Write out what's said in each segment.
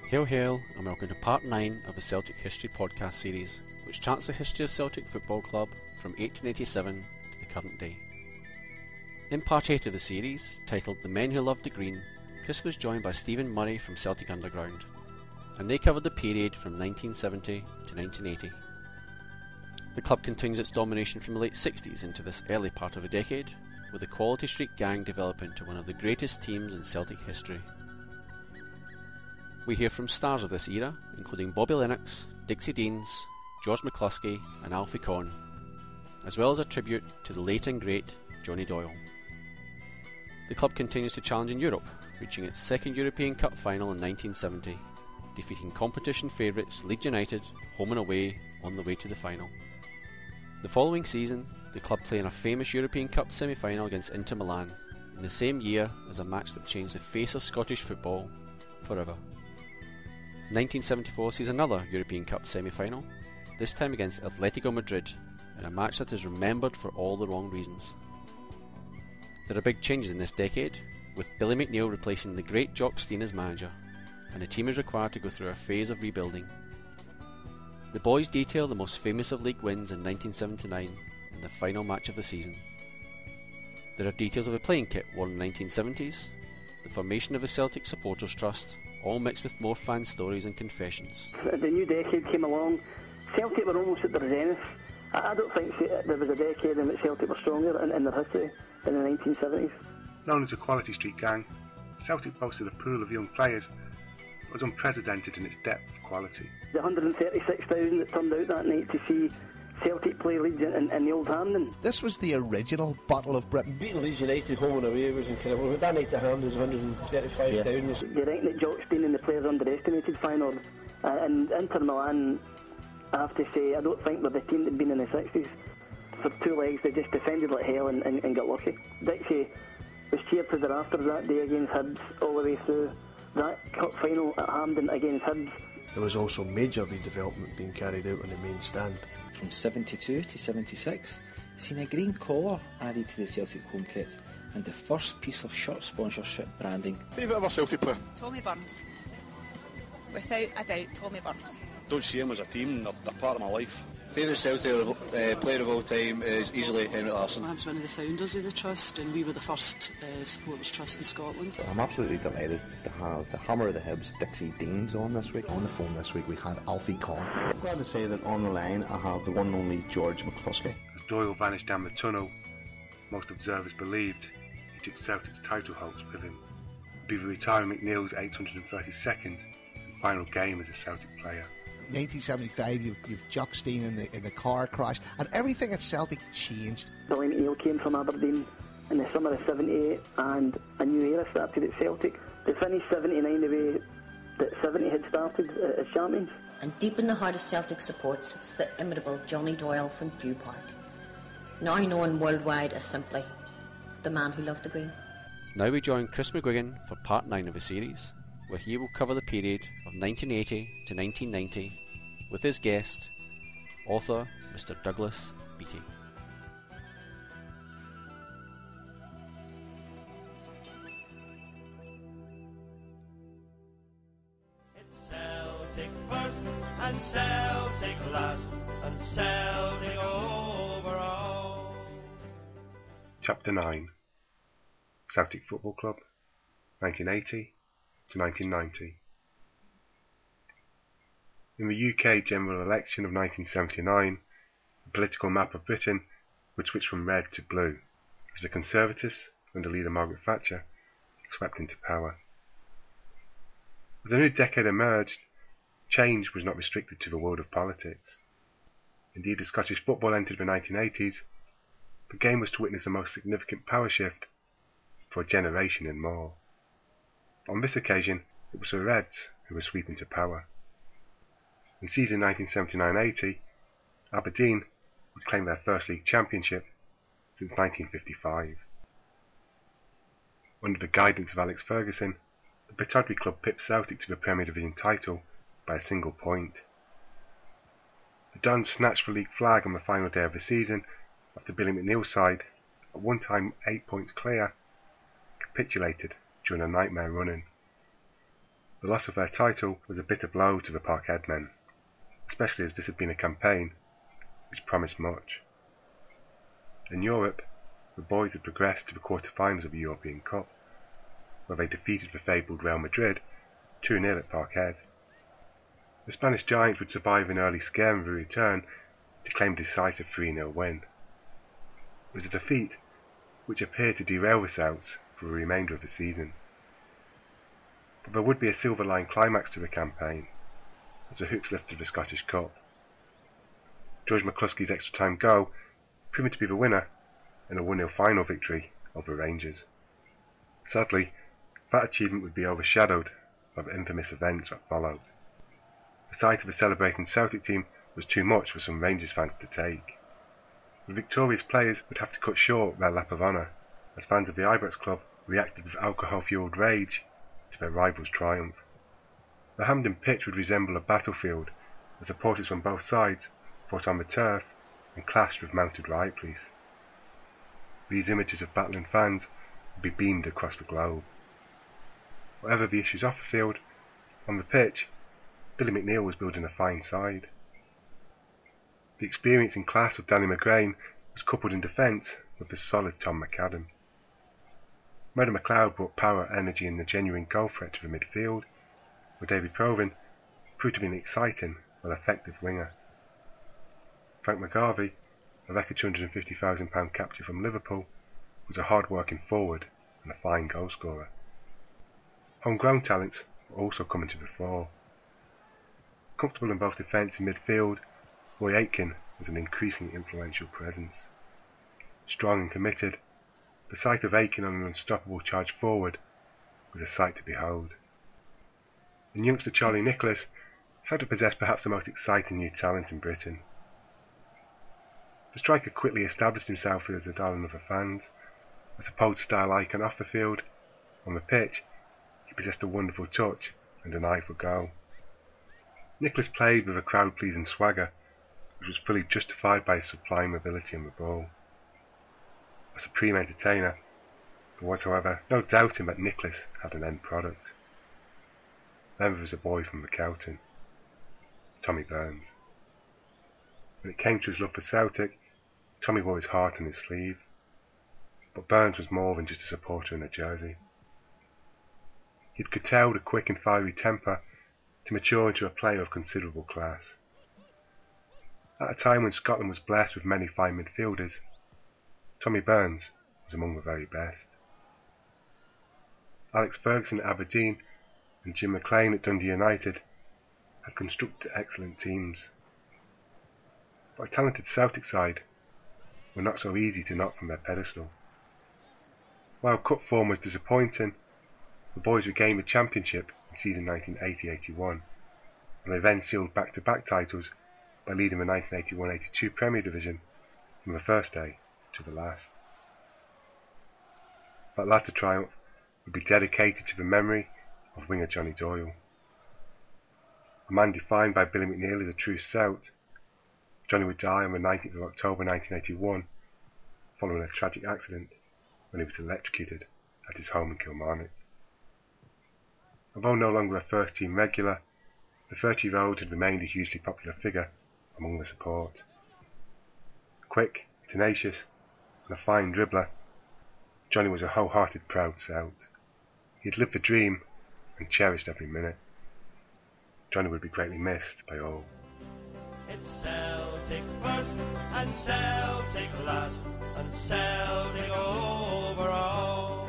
Hail hail and welcome to part 9 of the Celtic History podcast series, which charts the history of Celtic Football Club from 1887 to the current day. In part 8 of the series, titled The Men Who Loved the Green, Chris was joined by Stephen Murray from Celtic Underground, and they covered the period from 1970 to 1980. The club continues its domination from the late 60s into this early part of the decade, with the Quality Street gang developing to one of the greatest teams in Celtic history. We hear from stars of this era, including Bobby Lennox, Dixie Deans, George McCluskey and Alfie Conn, as well as a tribute to the late and great Johnny Doyle. The club continues to challenge in Europe, reaching its second European Cup final in 1970, defeating competition favourites Leeds United home and away on the way to the final. The following season, the club play in a famous European Cup semi-final against Inter Milan, in the same year as a match that changed the face of Scottish football forever. 1974 sees another European Cup semi-final, this time against Atletico Madrid, in a match that is remembered for all the wrong reasons. There are big changes in this decade, with Billy McNeill replacing the great Jock Stein as manager, and the team is required to go through a phase of rebuilding. The Bhoys detail the most famous of league wins in 1979 in the final match of the season. There are details of a playing kit worn in the 1970s, the formation of a Celtic Supporters Trust, all mixed with more fan stories and confessions. The new decade came along. Celtic were almost at their zenith. I don't think there was a decade in which Celtic were stronger in their history than the 1970s. Known as the Quality Street gang, Celtic boasted a pool of young players that was unprecedented in its depth of quality. The 136,000 that turned out that night to see Celtic play Leeds in the old Hampden. This was the original Battle of Britain. Beating Leeds United home and away was incredible. That night at Hampden was 135,000. Yeah. You're right that Jock Stein and the players underestimated Feyenoord. And Inter Milan, I have to say, I don't think were the team that had been in the 60s. For two legs, they just defended like hell and got lucky. Dixie was cheered to the rafters that day against Hibs all the way through. That cup final at Hampden against Hibs. There was also major redevelopment being carried out on the main stand. From 72 to 76, seen a green collar added to the Celtic home kit and the first piece of shirt sponsorship branding. Favourite ever Celtic player? Tommy Burns. Without a doubt, Tommy Burns. Don't see him as a team, they're part of my life. Favourite Celtic player of all time is easily Henrik Larsson. I was one of the founders of the Trust and we were the first supporters trust in Scotland. I'm absolutely delighted to have the hammer of the Hibs, Dixie Deans, on this week. On the phone this week we had Alfie Conn. I'm glad to say that on the line I have the one and only George McCluskey. As Doyle vanished down the tunnel, most observers believed he took Celtic's title hopes with him. He'd be retiring McNeill's 832nd and final game as a Celtic player. 1975, you've Jock Stein in the car crash, and everything at Celtic changed. Billy McNeill came from Aberdeen in the summer of 78, and a new era started at Celtic. They finished 79 the way that 70 had started as champions. And deep in the heart of Celtic support sits the imitable Johnny Doyle from View Park, now known worldwide as simply the man who loved the green. Now we join Chris McGuigan for part 9 of the series, where he will cover the period of 1980 to 1990 with his guest, author Mr. Douglas Beattie. It's Celtic first and Celtic last and Celtic over all. Chapter 9 Celtic Football Club, 1980 to 1990. In the UK general election of 1979, the political map of Britain would switch from red to blue as the Conservatives, under leader Margaret Thatcher, swept into power. As a new decade emerged, change was not restricted to the world of politics. Indeed, as Scottish football entered the 1980s, the game was to witness the most significant power shift for a generation and more. On this occasion, it was the Reds who were sweeping to power. In season 1979-80, Aberdeen would claim their first league championship since 1955. Under the guidance of Alex Ferguson, the Pittodrie club pipped Celtic to the Premier Division title by a single point. The Dons snatched the league flag on the final day of the season after Billy McNeill's side, at one time 8 points clear, capitulated during a nightmare run-in. The loss of their title was a bitter blow to the Parkhead men, especially as this had been a campaign which promised much. In Europe, the Bhoys had progressed to the quarter-finals of the European Cup, where they defeated the fabled Real Madrid 2-0 at Parkhead. The Spanish Giants would survive an early scare in the return to claim a decisive 3-0 win. It was a defeat which appeared to derail the Celts for the remainder of the season. But there would be a silver-line climax to the campaign as the Hoops lifted the Scottish Cup. George McCluskey's extra-time goal proving to be the winner in a 1-0 final victory over Rangers. Sadly, that achievement would be overshadowed by the infamous events that followed. The sight of a celebrating Celtic team was too much for some Rangers fans to take. The victorious players would have to cut short their lap of honour, as fans of the Ibrox club reacted with alcohol-fuelled rage to their rivals' triumph. The Hampden pitch would resemble a battlefield, as supporters from both sides fought on the turf and clashed with mounted riot police. These images of battling fans would be beamed across the globe. Whatever the issues off the field, on the pitch, Billy McNeill was building a fine side. The experience and class of Danny McGrain was coupled in defence with the solid Tom McAdam. Murdo MacLeod brought power, energy and a genuine goal threat to the midfield, where David Provan proved to be an exciting, well effective winger. Frank McGarvey, a record £250,000 capture from Liverpool, was a hard-working forward and a fine goal scorer. Homegrown talents were also coming to the fore. Comfortable in both defence and midfield, Roy Aitken was an increasingly influential presence. Strong and committed, the sight of Aitken on an unstoppable charge forward was a sight to behold. And youngster Charlie Nicholas had to possess perhaps the most exciting new talent in Britain. The striker quickly established himself as a darling of the fans, a supposed style icon off the field. On the pitch, he possessed a wonderful touch and an eye for goal. Nicholas played with a crowd-pleasing swagger, which was fully justified by his sublime ability on the ball. A supreme entertainer, there was, however, no doubting that Nicholas had an end product. Then there was a boy from McKelton, Tommy Burns. When it came to his love for Celtic, Tommy wore his heart on his sleeve, but Burns was more than just a supporter in a jersey. He had curtailed a quick and fiery temper to mature into a player of considerable class. At a time when Scotland was blessed with many fine midfielders, Tommy Burns was among the very best. Alex Ferguson at Aberdeen and Jim McLean at Dundee United had constructed excellent teams, but a talented Celtic side were not so easy to knock from their pedestal. While cup form was disappointing, the Bhoys regained the championship in season 1980-81, and they then sealed back-to-back titles by leading the 1981-82 Premier Division from the first day to the last. That latter triumph would be dedicated to the memory of winger Johnny Doyle. A man defined by Billy McNeill as a true Celt, Johnny would die on the 19th of October 1981 following a tragic accident when he was electrocuted at his home in Kilmarnock. Although no longer a first-team regular, the 30-year-old had remained a hugely popular figure among the support. Quick, tenacious, and a fine dribbler, Johnny was a wholehearted proud Celt. He had lived the dream and cherished every minute. Johnny would be greatly missed by all. It's Celtic first and Celtic last and Celtic over all.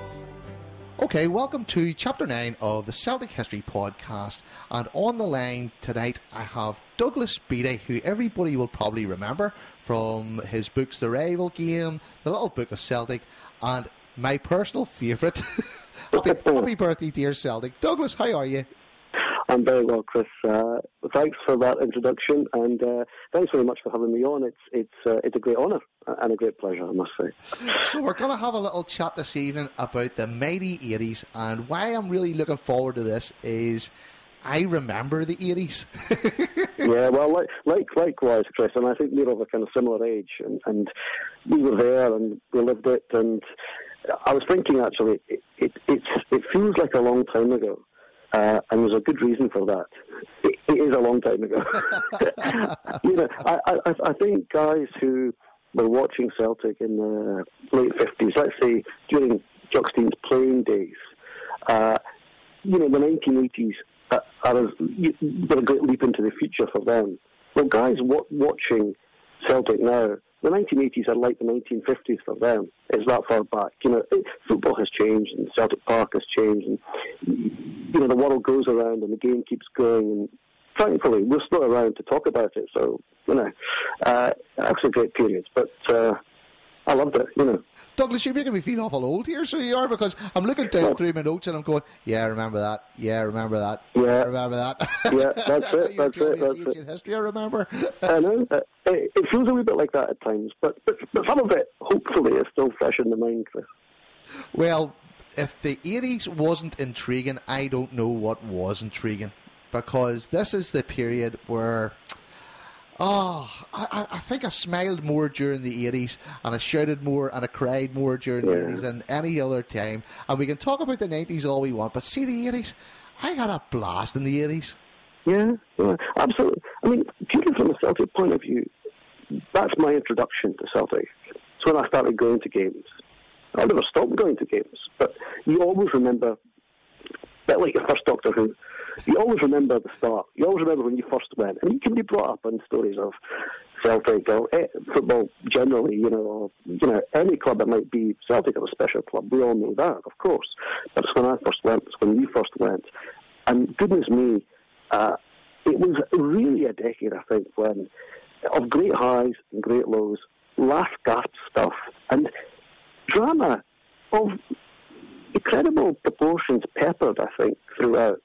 Okay, welcome to Chapter 9 of the Celtic History Podcast, and on the line tonight I have Douglas Beattie, who everybody will probably remember from his books The Rival Game, The Little Book of Celtic, and my personal favourite, Happy Birthday Dear Celtic. Douglas, how are you? I'm very well, Chris. Thanks for that introduction, and thanks very much for having me on. It's a great honour and a great pleasure, I must say. So we're going to have a little chat this evening about the mighty 80s, and why I'm really looking forward to this is I remember the 80s. Yeah, well, likewise, Chris, and I think we're of a kind of similar age, and we were there and we lived it, and I was thinking actually, it feels like a long time ago. and there's a good reason for that. It is a long time ago. I think guys who were watching Celtic in the late 50s, let's say during Jock Stein's playing days, the 1980s were a great leap into the future for them. Well, guys watching Celtic now, the 1980s are like the 1950s for them. It's that far back. Football has changed, and Celtic Park has changed, and the world goes around, and the game keeps going. And thankfully, we're still around to talk about it. So that's a great period. But I loved it. Douglas, you're making me feel awful old here, so you are, because I'm looking down through my notes and I'm going, yeah, I remember that. Yeah, I remember that. Yeah, I remember that. Yeah, that's it. That's it. History, I remember. I know. It feels a wee bit like that at times, but some of it, hopefully, is still fresh in the mind, Chris. Well, if the 80s wasn't intriguing, I don't know what was intriguing, because this is the period where... I think I smiled more during the 80s, and I shouted more and I cried more during the 80s than any other time. And we can talk about the 90s all we want, but see the 80s, I had a blast in the 80s. Yeah, absolutely. I mean, purely from a Celtic point of view, that's my introduction to Celtic. It's when I started going to games. I never stopped going to games, but you always remember, a bit like your first Doctor Who, you always remember the start. You always remember when you first went. And you can be brought up on stories of Celtic or football generally, or any club that might be. Celtic are a special club. We all know that, of course. But it's when I first went. It's when you first went. And goodness me, it was really a decade, I think, of great highs and great lows, laugh gasp stuff, and drama of incredible proportions peppered, I think, throughout.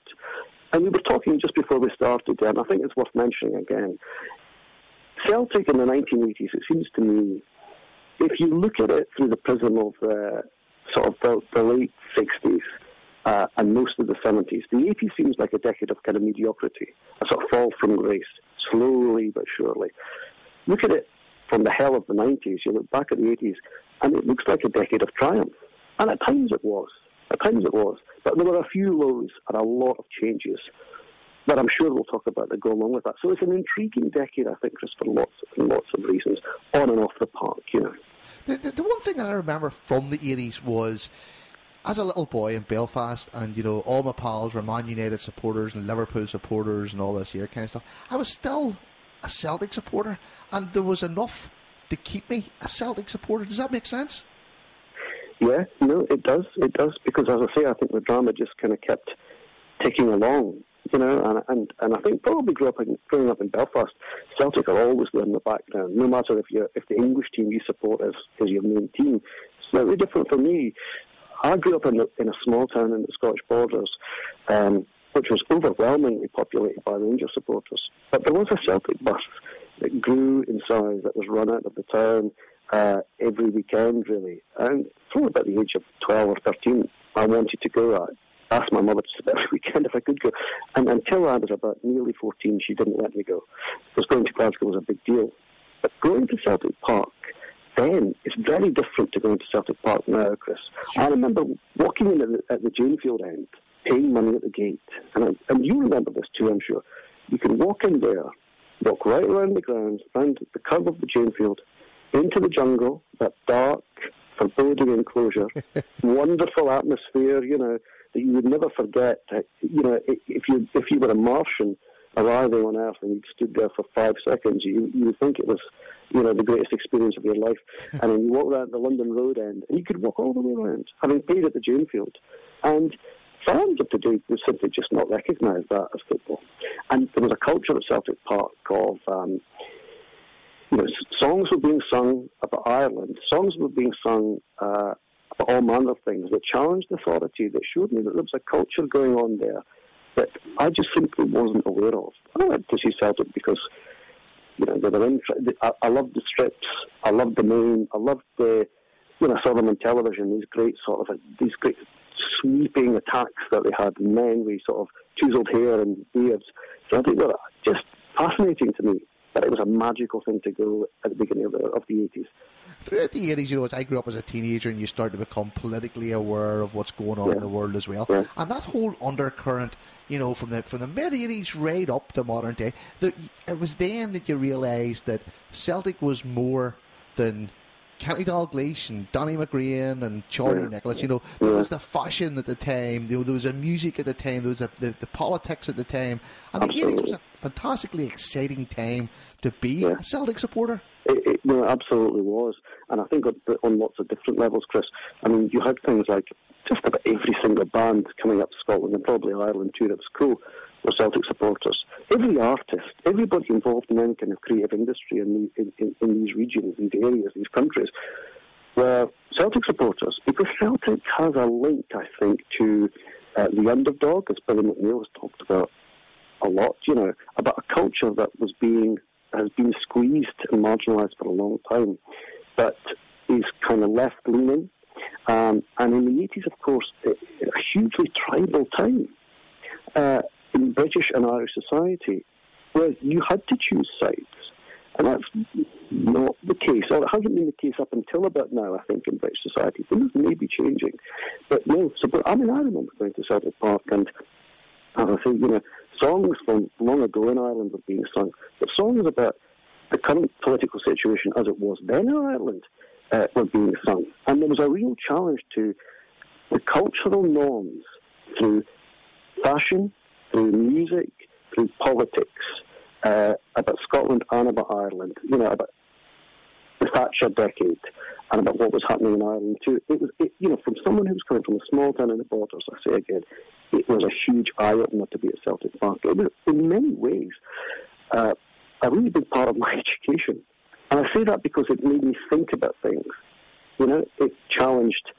And we were talking just before we started, and I think it's worth mentioning again. Celtic in the 1980s, it seems to me, if you look at it through the prism of the late 60s and most of the 70s, the 80s seems like a decade of kind of mediocrity, a sort of fall from grace, slowly but surely. Look at it from the hell of the 90s, you look back at the 80s, and it looks like a decade of triumph. And at times it was. But there were a few lows and a lot of changes that I'm sure we'll talk about that go along with that. So it's an intriguing decade, I think, just for lots of reasons, on and off the park, The one thing that I remember from the 80s was, as a little boy in Belfast, and, all my pals were Man United supporters and Liverpool supporters and all this here kind of stuff, I was still a Celtic supporter, and there was enough to keep me a Celtic supporter. Does that make sense? Yeah, no, it does, because as I say, I think the drama just kind of kept ticking along, and I think probably growing up in Belfast, Celtic are always there in the background, no matter if the English team you support is your main team. It's slightly different for me. I grew up in a small town in the Scottish borders, which was overwhelmingly populated by Rangers supporters, but there was a Celtic bus that grew in size, that was run out of the town every weekend, really. And from about the age of 12 or 13, I wanted to go. I asked my mother just about every weekend if I could go. And until I was about nearly 14, she didn't let me go, because going to Glasgow was a big deal. But going to Celtic Park then is very different to going to Celtic Park now, Chris. Sure. I remember walking in at the Janefield end, paying money at the gate. And you remember this too, I'm sure. You can walk in there, walk right around the grounds, round the curve of the Janefield, into the jungle, that dark, foreboding enclosure, wonderful atmosphere, that you would never forget. If you were a Martian arriving on Earth and you'd stood there for 5 seconds, you would think it was, the greatest experience of your life. And then you walk around the London Road end, and you could walk all the way around, having paid at the Janefield. And fans of today would simply just not recognise that as football. And there was a culture at Celtic Park of... songs were being sung about Ireland. Songs were being sung about all manner of things that challenged authority, that showed me that there was a culture going on there that I just simply wasn't aware of. I went to see Celtic because, they were I loved the strips, I loved the name, I loved I saw them on television, these great sweeping attacks that they had, men with sort of chiseled hair and beards. So I think they were just fascinating to me. But it was a magical thing to go at the beginning of the 80s. throughout the 80s, you know, as I grew up as a teenager, and you start to become politically aware of what's going on in the world as well. Yeah. And that whole undercurrent, you know, from the mid-80s right up to modern day, it was then that you realised that Celtic was more than Kenny Dalglish and Danny McGrain and Charlie Nicholas. You know, there was the fashion at the time, you know, there was the music at the time, there was the politics at the time, and the 80s was a fantastically exciting time to be a Celtic supporter. It absolutely was, and I think on lots of different levels, Chris. I mean, you had things like just about every single band coming up to Scotland, and probably Ireland too, that was cool, were Celtic supporters. Every artist, everybody involved in any kind of creative industry in these regions, these areas, these countries, were Celtic supporters, because Celtic has a link, I think, to the underdog, as Billy McNeill has talked about a lot, you know, about a culture that has been squeezed and marginalised for a long time, but is kind of left-leaning. And in the 80s, of course, a hugely tribal time in British and Irish society, where you had to choose sides. And that's not the case, or it hasn't been the case up until about now, I think, in British society. Things may be changing. But no, I remember going to Celtic Park, and I think, you know, songs from long ago in Ireland were being sung, but songs about the current political situation as it was then in Ireland were being sung. And there was a real challenge to the cultural norms through fashion, through music, through politics, about Scotland and about Ireland, you know, about the Thatcher decade and about what was happening in Ireland too. You know, from someone who was coming from a small town in the Borders, I say again, it was a huge eye-opener to be at Celtic Park. It was, in many ways, a really big part of my education. And I say that because it made me think about things. You know, it challenged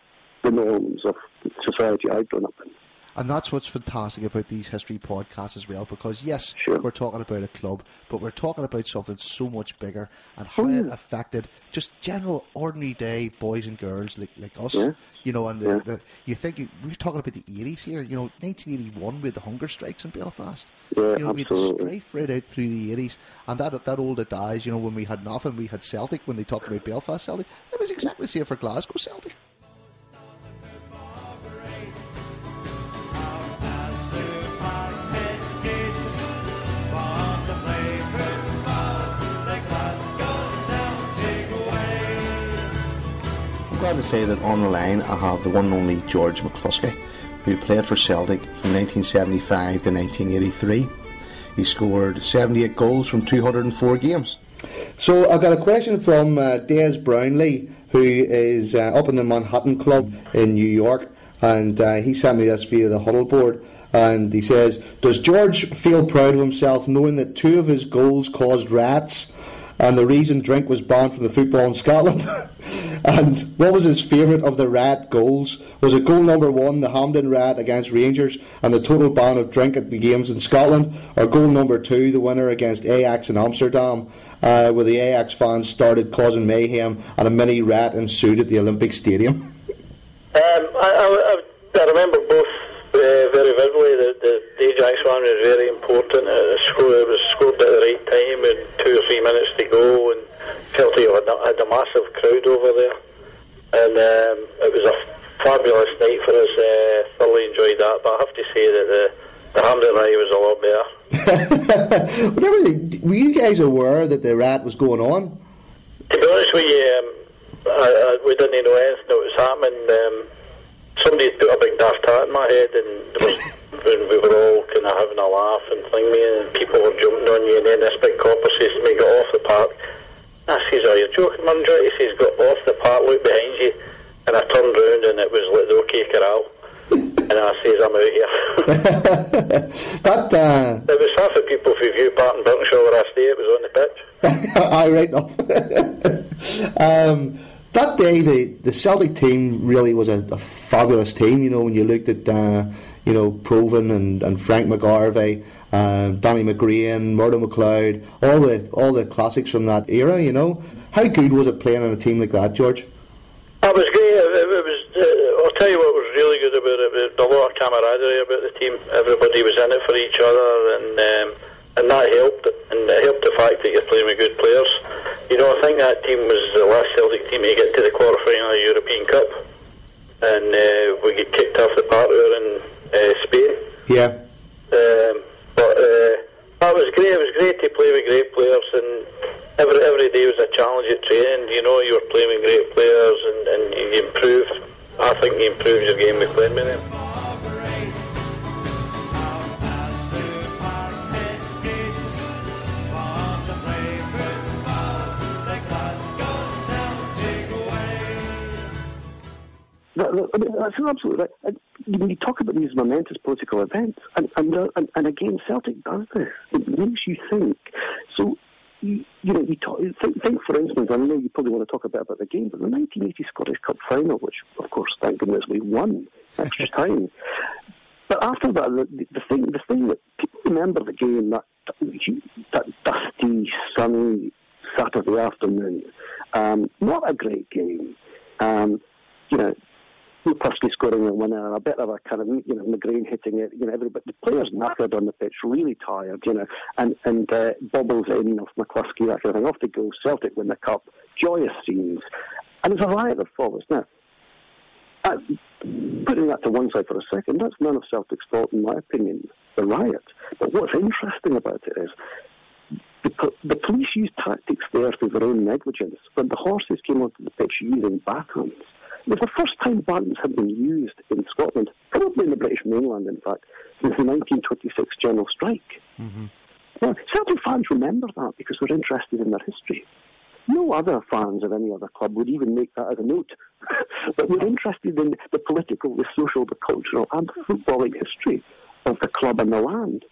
the norms of the society I'd grown up in. And that's what's fantastic about these history podcasts as well, because yes, we're talking about a club, but we're talking about something so much bigger, and how it affected just general ordinary day boys and girls like us. You know, and you think we're talking about the 80s here. You know, 1981 we had the hunger strikes in Belfast. You know, we had the strife right out through the 80s, and that old adage, you know, when we had nothing, we had Celtic. When they talked about Belfast Celtic, it was exactly the same for Glasgow Celtic. Glad to say that on the line I have the one and only George McCluskey, who played for Celtic from 1975 to 1983. He scored 78 goals from 204 games. So I've got a question from Des Brownlee, who is up in the Manhattan Club in New York, and he sent me this via the huddle board, and he says, does George feel proud of himself knowing that 2 of his goals caused rats, and the reason drink was banned from the football in Scotland? And what was his favourite of the rat goals? Was it goal number 1, the Hampden rat against Rangers and the total ban of drink at the games in Scotland, or goal number 2, the winner against Ajax in Amsterdam, where the Ajax fans started causing mayhem and a mini rat ensued at the Olympic Stadium? I remember both very vividly. The Ajax one was very important. It was scored at the right time with 2 or 3 minutes to go, and Celtic had a massive crowd over there, and it was a fabulous night for us. Thoroughly enjoyed that, but I have to say that the Hampden night was a lot better. Were you guys aware that the rat was going on? To be honest with you, we didn't know anything that was happening. Somebody put a big daft hat in my head, and when we were all kind of having a laugh and thing, and people were jumping on you, and then this big copper says to me, "Get off the park." I says, "Are you joking, man?" He says, "Got off the park, look behind you." And I turned round, and it was like the OK Corral. And I says, "I'm out here." There was half the people from View Park and Birkinshaw where I stay. It was on the pitch. Aye, right enough. That day, the Celtic team really was a fabulous team. You know, when you looked at Provan and Frank McGarvey, Danny McGrain, Murdo McLeod, all the classics from that era. You know, how good was it playing on a team like that, George? That was great. It was. I'll tell you what was really good about it. There was a lot of camaraderie about the team. Everybody was in it for each other, and that helped. And it helped the fact that you're playing with good players. You know, I think that team was the last Celtic team to get to the quarter-final of the European Cup, and we get kicked off the park there in Spain. Yeah. But that was great. It was great to play with great players, and every day was a challenge at training. You know, you were playing with great players, and you improved. I think you improved your game with playing with them. That's absolutely right. You talk about these momentous political events, and again, Celtic does this. It makes you think. So, think, for instance, I know you probably want to talk a bit about the game, but the 1980 Scottish Cup final, which, of course, thank goodness we won extra time. But after that, the thing that people remember the game, that dusty, sunny Saturday afternoon, not a great game. McCluskey scoring a winner, a bit of a kind of, McGrain hitting it, everybody, the players knackered on the pitch, really tired, and bobbles in off McCluskey, that kind of thing. Off they go, Celtic win the cup, joyous scenes, and there's a riot that follows. Now, putting that to one side for a second, that's none of Celtic's fault, in my opinion, the riot. But what's interesting about it is the police used tactics there through their own negligence. When the horses came onto the pitch using backhands, it was the first time batons had been used in Scotland, probably in the British mainland, in fact, since the 1926 general strike. Mm-hmm. Now, Celtic fans remember that because they're interested in their history. No other fans of any other club would even make that as a note. But we're interested in the political, the social, the cultural, and the footballing history of the club and the land.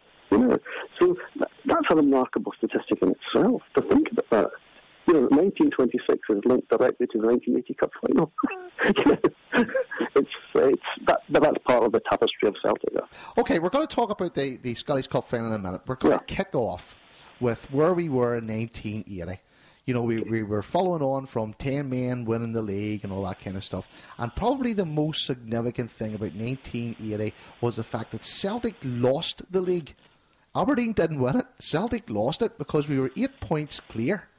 So that's a remarkable statistic in itself, to think about that. 1926 is linked directly to the 1980 Cup final. That's part of the tapestry of Celtic. Okay, we're going to talk about the Scottish Cup final in a minute. We're going to kick off with where we were in 1980. We were following on from 10 men winning the league and all that kind of stuff. And probably the most significant thing about 1980 was the fact that Celtic lost the league. Aberdeen didn't win it. Celtic lost it because we were 8 points clear.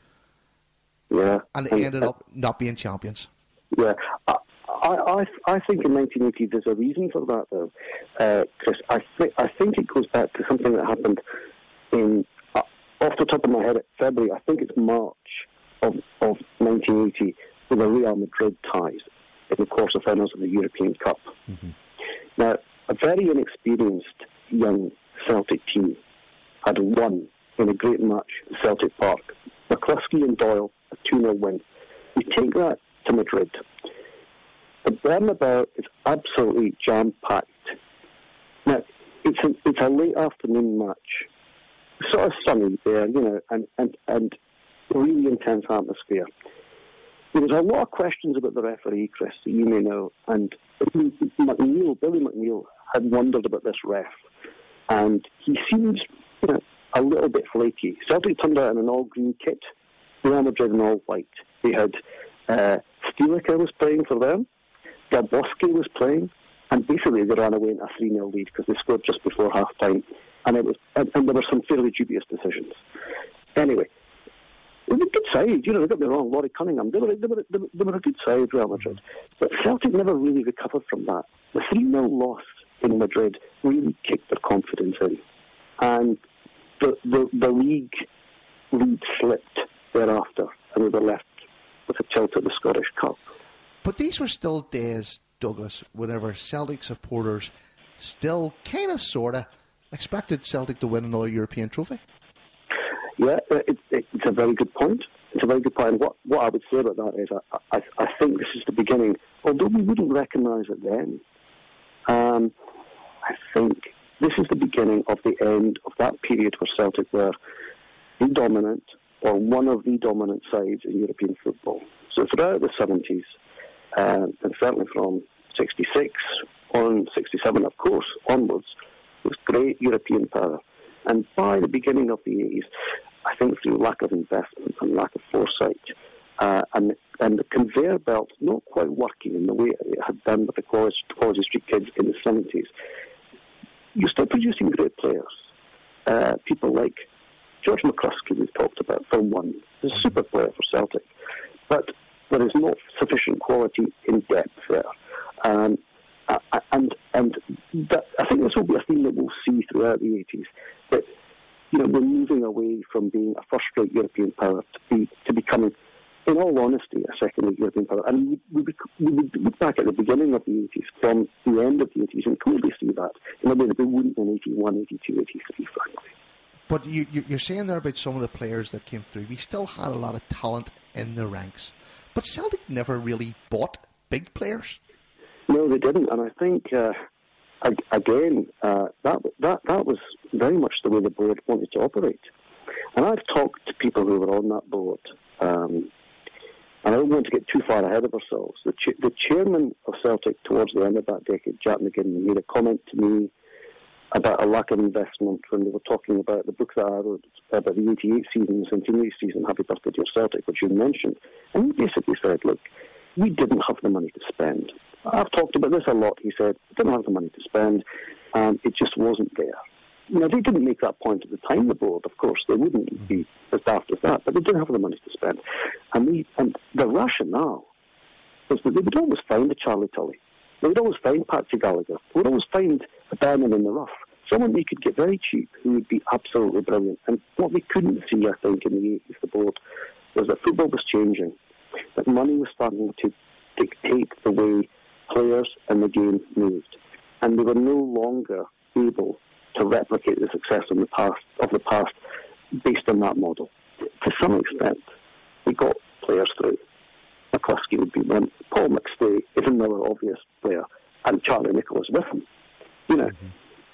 Yeah, and it ended up not being champions. Yeah, I think in 1980 there's a reason for that, though, Chris. I think it goes back to something that happened in, off the top of my head, February. I think it's March of 1980 with the Real Madrid ties in the quarterfinals of the European Cup. Mm-hmm. Now, a very inexperienced young Celtic team had won in a great match at Celtic Park. McCluskey and Doyle, a 2-0 win. We take that to Madrid. The Bernabeu is absolutely jam-packed. Now, it's a late afternoon match. Sort of sunny there, and really intense atmosphere. There was a lot of questions about the referee, Chris, that you may know, and Billy McNeil, had wondered about this ref. And he seems, a little bit flaky. Celtic turned out in an all-green kit, Real Madrid in all white. They had Stilica was playing for them, Galboski was playing, and basically they ran away in a 3-0 lead because they scored just before half-time, and there were some fairly dubious decisions. Anyway, it was a good side, don't get me wrong, Laurie Cunningham, they were a good side, Real Madrid, but Celtic never really recovered from that. The 3-0 loss in Madrid really kicked their confidence in, and the league lead slipped thereafter, and we were left with a tilt at the Scottish Cup. But these were still days, Douglas, whenever Celtic supporters still kind of, sort of, expected Celtic to win another European trophy. Yeah, it's a very good point. It's a very good point. What I would say about that is I think this is the beginning, although we wouldn't recognise it then, I think this is the beginning of the end of that period where Celtic were the dominant, or one of the dominant sides in European football. So throughout the 70s, and certainly from 66 on, 67 of course, onwards, was great European power. And by the beginning of the 80s, I think through lack of investment and lack of foresight, and the conveyor belt not quite working in the way it had done with the Quality Street kids in the 70s, you start producing great players. People like George McCluskey, we've talked about, for one. He's a super player for Celtic, but there is not sufficient quality in depth there. And that, I think this will be a theme that we'll see throughout the 80s, that we're moving away from being a first-rate European power to becoming, in all honesty, a second-rate European power. And we would look back at the beginning of the 80s, from the end of the 80s, and clearly see that in a way that we wouldn't in 81, 82, 83, frankly. But you're saying there about some of the players that came through. We still had a lot of talent in the ranks. But Celtic never really bought big players. No, they didn't. And I think, again, that was very much the way the board wanted to operate. And I've talked to people who were on that board, and I don't want to get too far ahead of ourselves. The chairman of Celtic towards the end of that decade, Jack McGinn, made a comment to me about a lack of investment when they were talking about the book that I wrote about the 88 season, the Centenary season, Happy Birthday Dear Celtic, which you mentioned. And he basically said, look, we didn't have the money to spend. I've talked about this a lot. He said, we didn't have the money to spend, and it just wasn't there. Now, they didn't make that point at the time, the board, of course. They wouldn't be as daft as that, but they didn't have the money to spend. And the rationale was that they would always find a Charlie Tully. They would always find Patsy Gallagher. They would always find a diamond in the rough. Someone they could get very cheap who would be absolutely brilliant. And what they couldn't see, I think, in the 80s, the board, was that football was changing, that money was starting to dictate the way players and the game moved. And they were no longer able to replicate the success of the past based on that model. To some extent, they got players through. McCluskey would be one. Paul McStay is another obvious player, and Charlie Nicholas with him.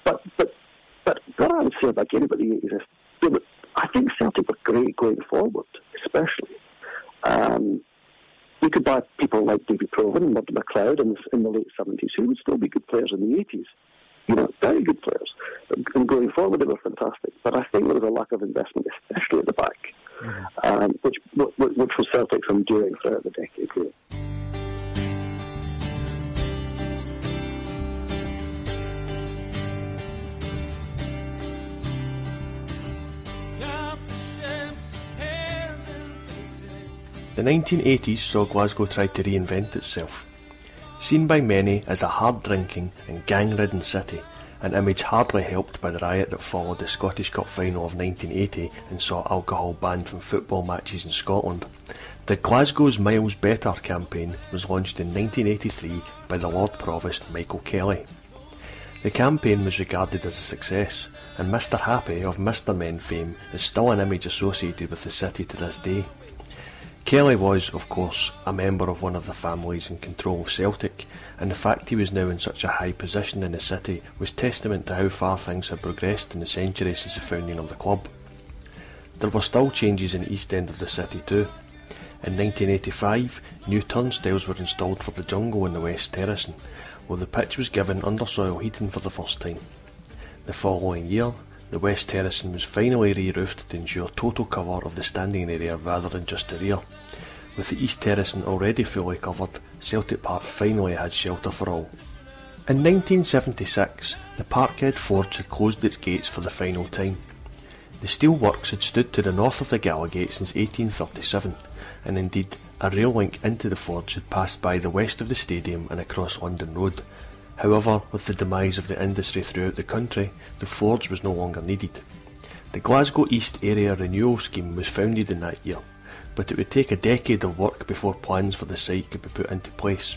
But what I would say about the 80s is, I think Celtic were great going forward, especially. You could buy people like David Provan and Murdo MacLeod in the late 70s, who would still be good players in the 80s. Very good players. And going forward, they were fantastic. But I think there was a lack of investment, especially at the back, which was Celtic's undoing throughout the decade, really. The 1980s saw Glasgow try to reinvent itself. Seen by many as a hard-drinking and gang-ridden city, an image hardly helped by the riot that followed the Scottish Cup final of 1980 and saw alcohol banned from football matches in Scotland, the Glasgow's Miles Better campaign was launched in 1983 by the Lord Provost Michael Kelly. The campaign was regarded as a success, and Mr Happy of Mr Men fame is still an image associated with the city to this day. Kelly was, of course, a member of one of the families in control of Celtic, and the fact he was now in such a high position in the city was testament to how far things had progressed in the century since the founding of the club. There were still changes in the east end of the city too. In 1985, new turnstiles were installed for the jungle in the West Terracing, while the pitch was given undersoil heating for the first time. The following year, the West Terracing was finally re-roofed to ensure total cover of the standing area rather than just the rear. With the East Terracing already fully covered, Celtic Park finally had shelter for all. In 1976, the Parkhead Forge had closed its gates for the final time. The steel works had stood to the north of the Gallowgate since 1837, and indeed a rail link into the forge had passed by the west of the stadium and across London Road. However, with the demise of the industry throughout the country, the forge was no longer needed. The Glasgow East Area Renewal Scheme was founded in that year, but it would take a decade of work before plans for the site could be put into place.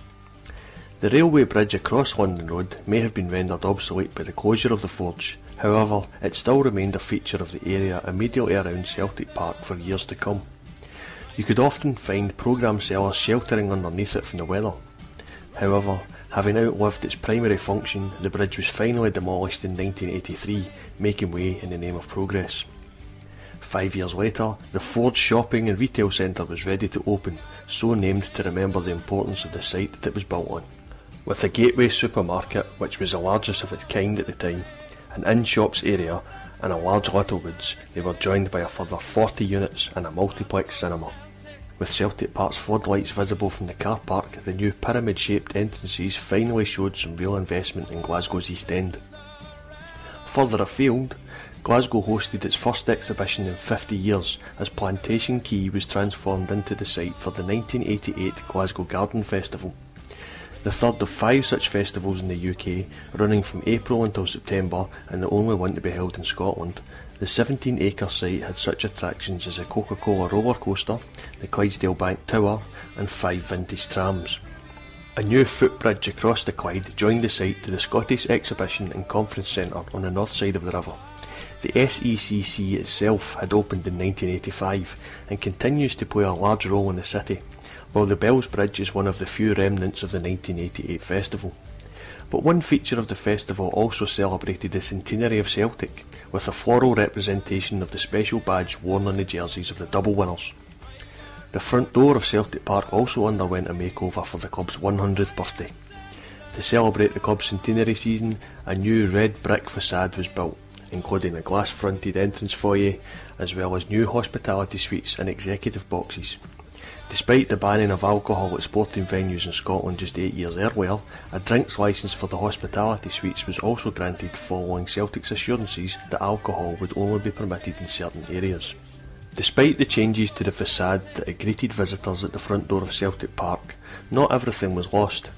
The railway bridge across London Road may have been rendered obsolete by the closure of the forge, however, it still remained a feature of the area immediately around Celtic Park for years to come. You could often find programme sellers sheltering underneath it from the weather. However, having outlived its primary function, the bridge was finally demolished in 1983, making way in the name of progress. 5 years later, the Forge Shopping and Retail Centre was ready to open, so named to remember the importance of the site that it was built on. With the Gateway supermarket, which was the largest of its kind at the time, an in-shops area and a large Littlewoods, they were joined by a further 40 units and a multiplex cinema. With Celtic Park's floodlights visible from the car park, the new pyramid-shaped entrances finally showed some real investment in Glasgow's East End. Further afield, Glasgow hosted its first exhibition in 50 years as Plantation Quay was transformed into the site for the 1988 Glasgow Garden Festival. The third of 5 such festivals in the UK, running from April until September and the only one to be held in Scotland, the 17-acre site had such attractions as a Coca-Cola roller coaster, the Clydesdale Bank Tower and 5 vintage trams. A new footbridge across the Clyde joined the site to the Scottish Exhibition and Conference Centre on the north side of the river. The SECC itself had opened in 1985 and continues to play a large role in the city, while the Bells Bridge is one of the few remnants of the 1988 festival. But one feature of the festival also celebrated the centenary of Celtic, with a floral representation of the special badge worn on the jerseys of the double winners. The front door of Celtic Park also underwent a makeover for the club's 100th birthday. To celebrate the club's centenary season, a new red brick facade was built, including a glass-fronted entrance foyer, as well as new hospitality suites and executive boxes. Despite the banning of alcohol at sporting venues in Scotland just 8 years earlier, a drinks licence for the hospitality suites was also granted following Celtic's assurances that alcohol would only be permitted in certain areas. Despite the changes to the facade that had greeted visitors at the front door of Celtic Park, not everything was lost.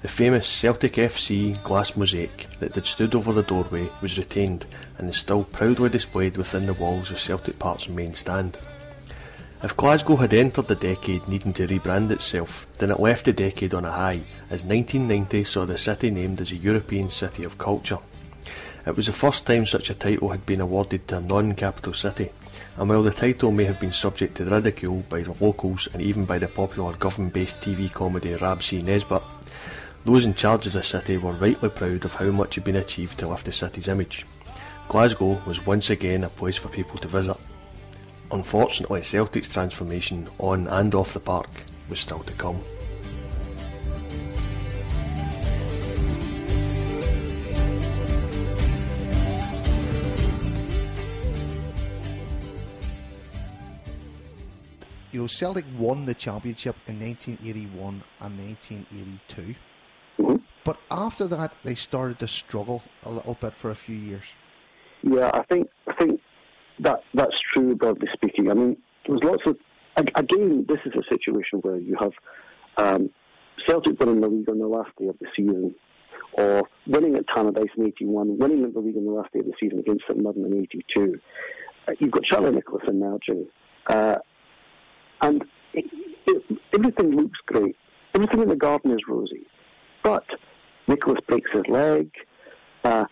The famous Celtic FC glass mosaic that had stood over the doorway was retained and is still proudly displayed within the walls of Celtic Park's main stand. If Glasgow had entered the decade needing to rebrand itself, then it left the decade on a high, as 1990 saw the city named as a European City of Culture. It was the first time such a title had been awarded to a non-capital city, and while the title may have been subject to ridicule by the locals and even by the popular Govan-based TV comedy Rab C. Nesbitt, those in charge of the city were rightly proud of how much had been achieved to lift the city's image. Glasgow was once again a place for people to visit. Unfortunately, Celtic's transformation on and off the park was still to come. You know, Celtic won the championship in 1981 and 1982. But after that, they started to struggle a little bit for a few years. Yeah, I think that's true, broadly speaking. I mean, there was lots of... Again, this is a situation where you have Celtic winning the league on the last day of the season, or winning at Tannadice in 81, winning the league on the last day of the season against St Mirren in 82. You've got Charlie Nicholas emerging. And everything looks great. Everything in the garden is rosy. But Nicholas breaks his leg, and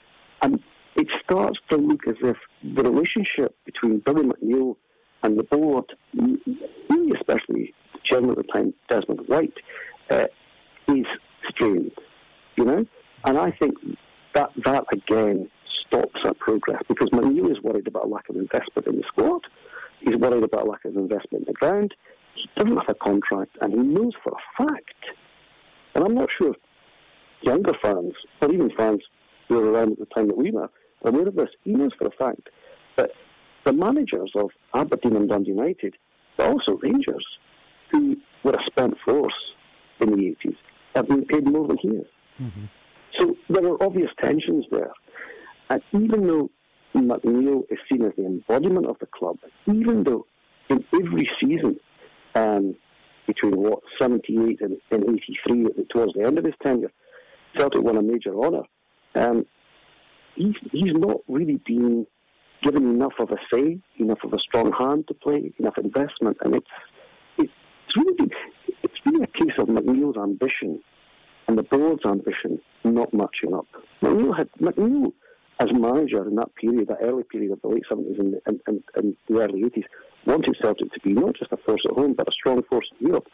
it starts to look as if the relationship between Billy McNeill and the board, really especially the chairman at the time, Desmond White, is strained, you know? And I think that again stops that progress, because McNeill is worried about a lack of investment in the squad. He's worried about a lack of investment in the ground. He doesn't have a contract, and he knows for a fact, and I'm not sure if younger fans, or even fans who were around at the time that we were, are aware of this. He knows for a fact that the managers of Aberdeen and Dundee United, but also Rangers, who were a spent force in the 80s, have been paid more than he is. Mm-hmm. So there are obvious tensions there. And even though McNeill is seen as the embodiment of the club, even though in every season between 78 and 83, towards the end of his tenure, Celtic won a major honour, he's not really been given enough of a say, enough of a strong hand to play, enough investment, and it's really a case of McNeill's ambition and the board's ambition not matching up. McNeill as manager in that period, that early period of the late 70s and the early 80s, wanted Celtic to be not just a force at home, but a strong force in Europe.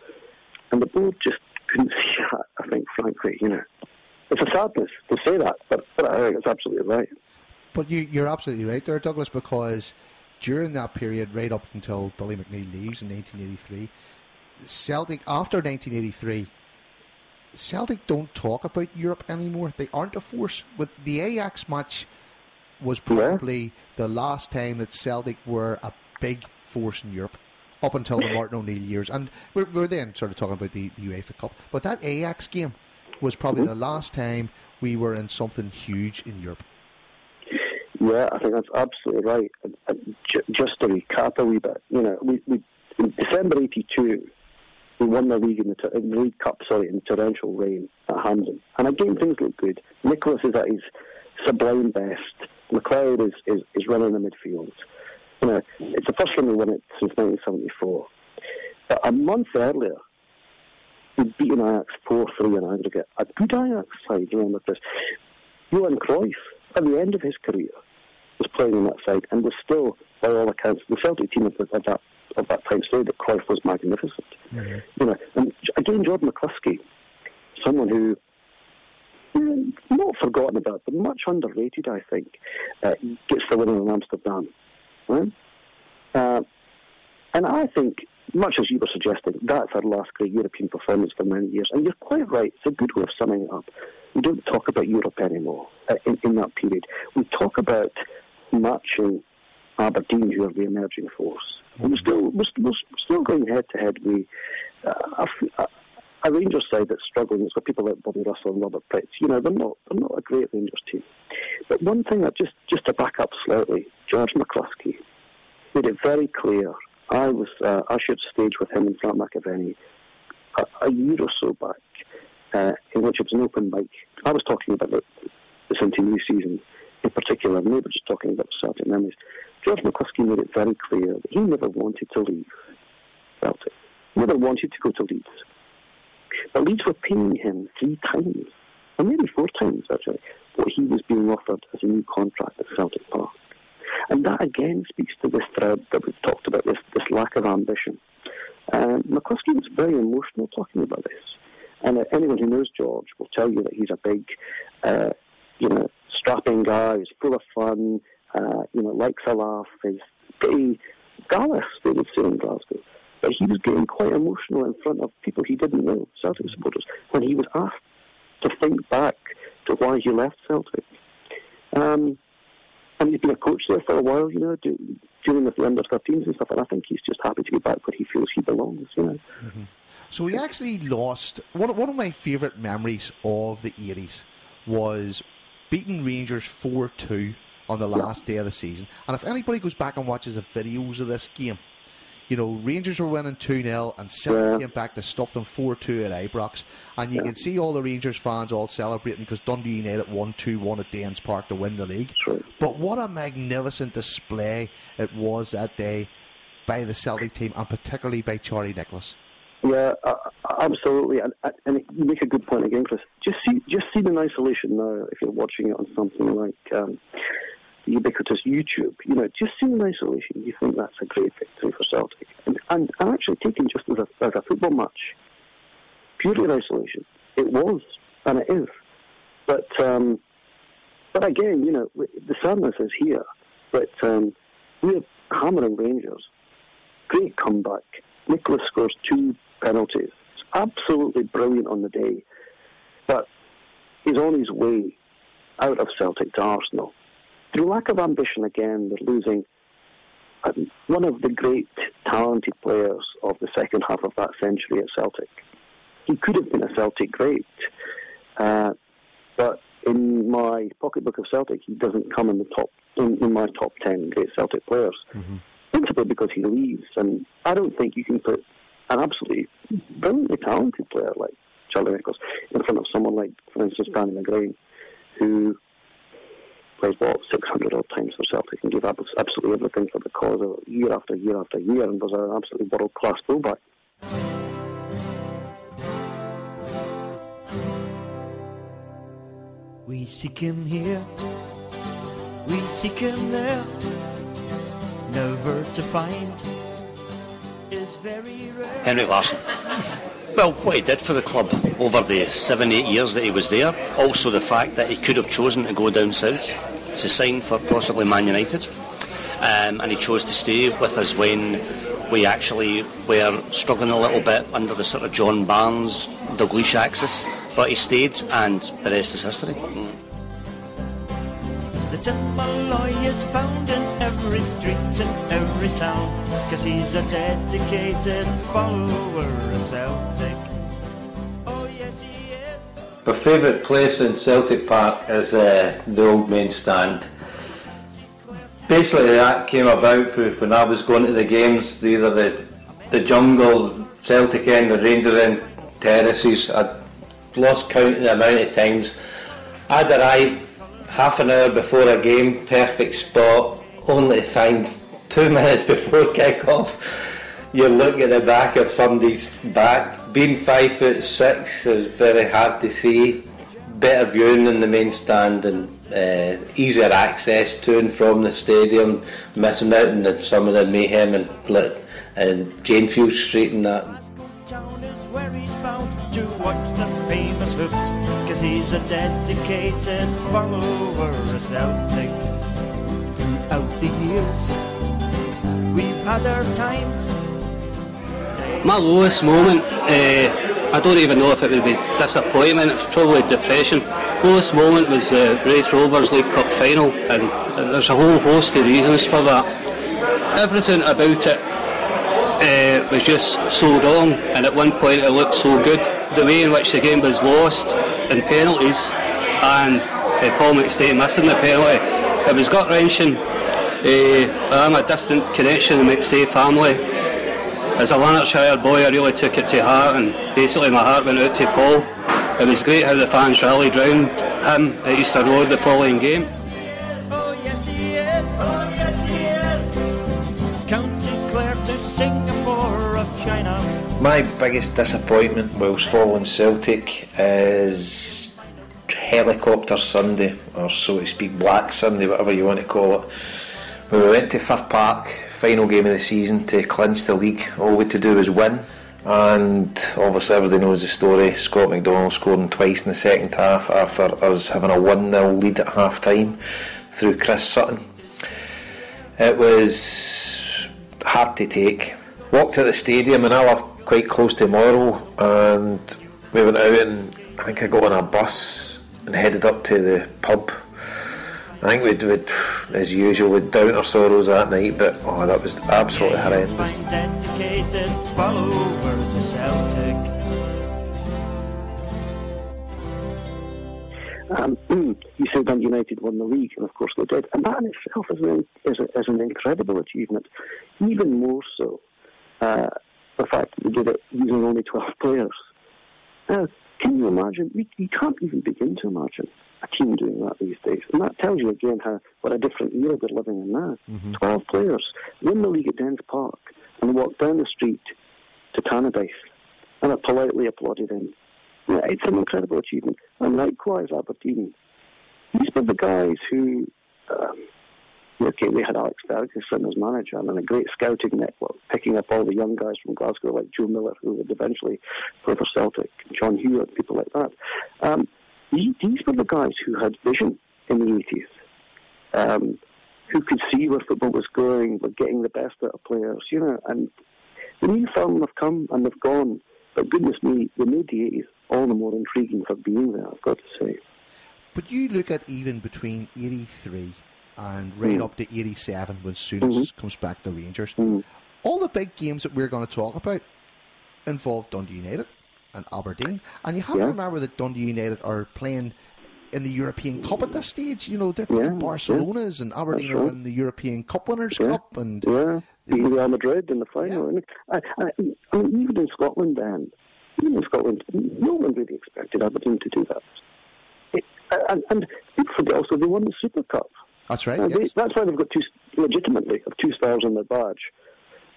And the board just couldn't see that, I think, frankly, you know. It's a sadness to say that, but I think it's absolutely right. But you're absolutely right there, Douglas, because during that period, right up until Billy McNeill leaves in 1983, Celtic, after 1983, Celtic don't talk about Europe anymore. They aren't a force. But the Ajax match was probably the last time that Celtic were a big force in Europe, up until the Martin O'Neill years. And we're then sort of talking about the UEFA Cup. But that Ajax game was probably the last time we were in something huge in Europe. Yeah, I think that's absolutely right. And just to recap a wee bit, we in December '82, we won the league in the League Cup, in torrential rain at Hampden, and again things look good. Nicholas is at his sublime best. McLeod is running the midfield. It's the first time we won it since 1974. But a month earlier, we'd beaten Ajax 4-3 in aggregate. A good Ajax side, remember this. Johan Cruyff, at the end of his career, was playing on that side and was still, by all accounts, the Celtic team of that time said that Cruyff was magnificent. Mm-hmm. And again, Jordan McCluskey, someone who, not forgotten about, but much underrated, I think, gets the winner in Amsterdam. Right? And I think, much as you were suggesting, that's our last great European performance for many years. And you're quite right, it's a good way of summing it up. We don't talk about Europe anymore in that period. We talk about matching Aberdeen, who are the emerging force. And we're still going head-to-head with a Rangers side that's struggling. It's got people like Bobby Russell and Robert Pritz. They're not a great Rangers team. But one thing that just to back up slightly, George McCluskey made it very clear. I was ushered stage with him and Frank McAvenny a year or so back, in which it was an open mic. I was talking about the Centenary season in particular, and they were just talking about Celtic memories. George McCluskey made it very clear that he never wanted to leave Celtic. Never wanted to go to Leeds. But Leeds were paying him 3 times, or maybe 4 times actually, what he was being offered as a new contract at Celtic Park. And that again speaks to this thread that we've talked about, this lack of ambition. McCluskey was very emotional talking about this. And anyone who knows George will tell you that he's a big, strapping guy, who's full of fun, likes a laugh, is pretty gallus, they would say in Glasgow. But he was getting quite emotional in front of people he didn't know, Celtic supporters, when he was asked to think back to why he left Celtic. And he's been a coach there for a while, dealing with the under-13s and stuff, and I think he's just happy to be back where he feels he belongs, Mm-hmm. So he actually lost... One of my favourite memories of the 80s was beating Rangers 4-2 on the last day of the season. And if anybody goes back and watches the videos of this game, Rangers were winning 2-0 and Celtic came back to stuff them 4-2 at Ibrox. And you can see all the Rangers fans all celebrating because Dundee United won 2-1 at Danes Park to win the league. But what a magnificent display it was that day by the Celtic team, and particularly by Charlie Nicholas. Yeah, absolutely, and you make a good point again, Chris. Just see it in isolation now. If you're watching it on something like ubiquitous YouTube, just see it in isolation. You think that's a great victory for Celtic, and actually taken just as a football match, purely in isolation. It was, and it is, but again, the sadness is here. But we're hammering Rangers. Great comeback. Nicholas scores 2 penalties. It's absolutely brilliant on the day, but he's on his way out of Celtic to Arsenal. Through lack of ambition again, they're losing one of the great talented players of the second half of that century at Celtic. He could have been a Celtic great, but in my pocketbook of Celtic, he doesn't come in my top 10 great Celtic players. Mm-hmm. Principally because he leaves, and I don't think you can put an absolutely brilliantly talented player like Charlie Nicholas in front of someone like, for instance, Danny McGrain, who plays 600 odd times for Celtic and gave absolutely everything for the cause year after year after year, and was an absolutely world-class fullback. We seek him here, we seek him there, never to find is very rare. Henrik Larsson. Well, what he did for the club over the 7-8 years that he was there, also the fact that he could have chosen to go down south to sign for possibly Man United, and he chose to stay with us when we actually were struggling a little bit under the sort of John Barnes, Dalglish axis, but he stayed, and the rest is history. The Timberloy is found in every street in every town, cause he's a dedicated follower of Celtic. Oh yes he is. My favourite place in Celtic Park is the Old Main Stand. basically that came about when I was going to the games, either the jungle, Celtic end, the Rangers end terraces. I'd lost count of the amount of times I'd arrive half an hour before a game, perfect spot, only to find 2 minutes before kick-off you're looking at the back of somebody's back. Being 5'6" is very hard to see. Better viewing in the main stand and easier access to and from the stadium, missing out on some of the mayhem and Janefield Street and that. Town is where he's bound to watch the famous hoops, 'cause he's a dedicated follower of Celtic. Throughout the years, we've had our times. My lowest moment, I don't even know if it would be disappointment, it's probably depression. Lowest moment was the Raith Rovers League Cup final, and there's a whole host of reasons for that. Everything about it was just so wrong, and at one point it looked so good. The way in which the game was lost in penalties, and Paul McStay missing the penalty, it was gut-wrenching. I'm a distant connection to the McStay family. As a Lanarkshire boy, I really took it to heart, and basically my heart went out to Paul. It was great how the fans rallied round him at Easter Road the following game. Oh yes he is, oh yes he is. County Clare to Singapore of China. My biggest disappointment whilst following Celtic is Helicopter Sunday, or so to speak Black Sunday, whatever you want to call it. When we went to Firth Park, final game of the season, to clinch the league, all we had to do was win, and obviously everybody knows the story. Scott McDonald scoring twice in the second half after us having a 1-0 lead at half time through Chris Sutton. It was hard to take. Walked to the stadium, and I live quite close to Morrow, and we went out, and I think I got on a bus and headed up to the pub. I think we'd as usual, we'd down our sorrows that night, but that was absolutely horrendous. Dedicated followers of Celtic. You said Dundee United won the league, and of course they did, and that in itself is an incredible achievement. Even more so, the fact that they did it using only 12 players. Can you imagine? You can't even begin to imagine a team doing that these days, and that tells you again what a different era we're living in now. 12 players win the league at Dens Park and walk down the street to Tannadice and are politely applauded in. Yeah, it's an incredible achievement. And likewise Aberdeen. These were the guys who we had Alex Ferguson as manager and a great scouting network, picking up all the young guys from Glasgow like Joe Miller, who would eventually play for Celtic, John Hewitt, people like that. These were the guys who had vision in the 80s, who could see where football was going, were getting the best out of players, and the new firm have come and they've gone, but goodness me, they made the 80s all the more intriguing for being there, I've got to say. But you look at even between 83 and right up to 87 when Souness comes back to Rangers, all the big games that we're going to talk about involve Dundee United and Aberdeen, and you have to remember that Dundee United are playing in the European Cup at this stage. They're playing Barcelona's and Aberdeen are in the European Cup Winners' Cup, and Real Madrid in the final. I mean, even in Scotland, no one really expected Aberdeen to do that. And people forget also they won the Super Cup. That's right. That's why they've got legitimately have 2 stars on their badge.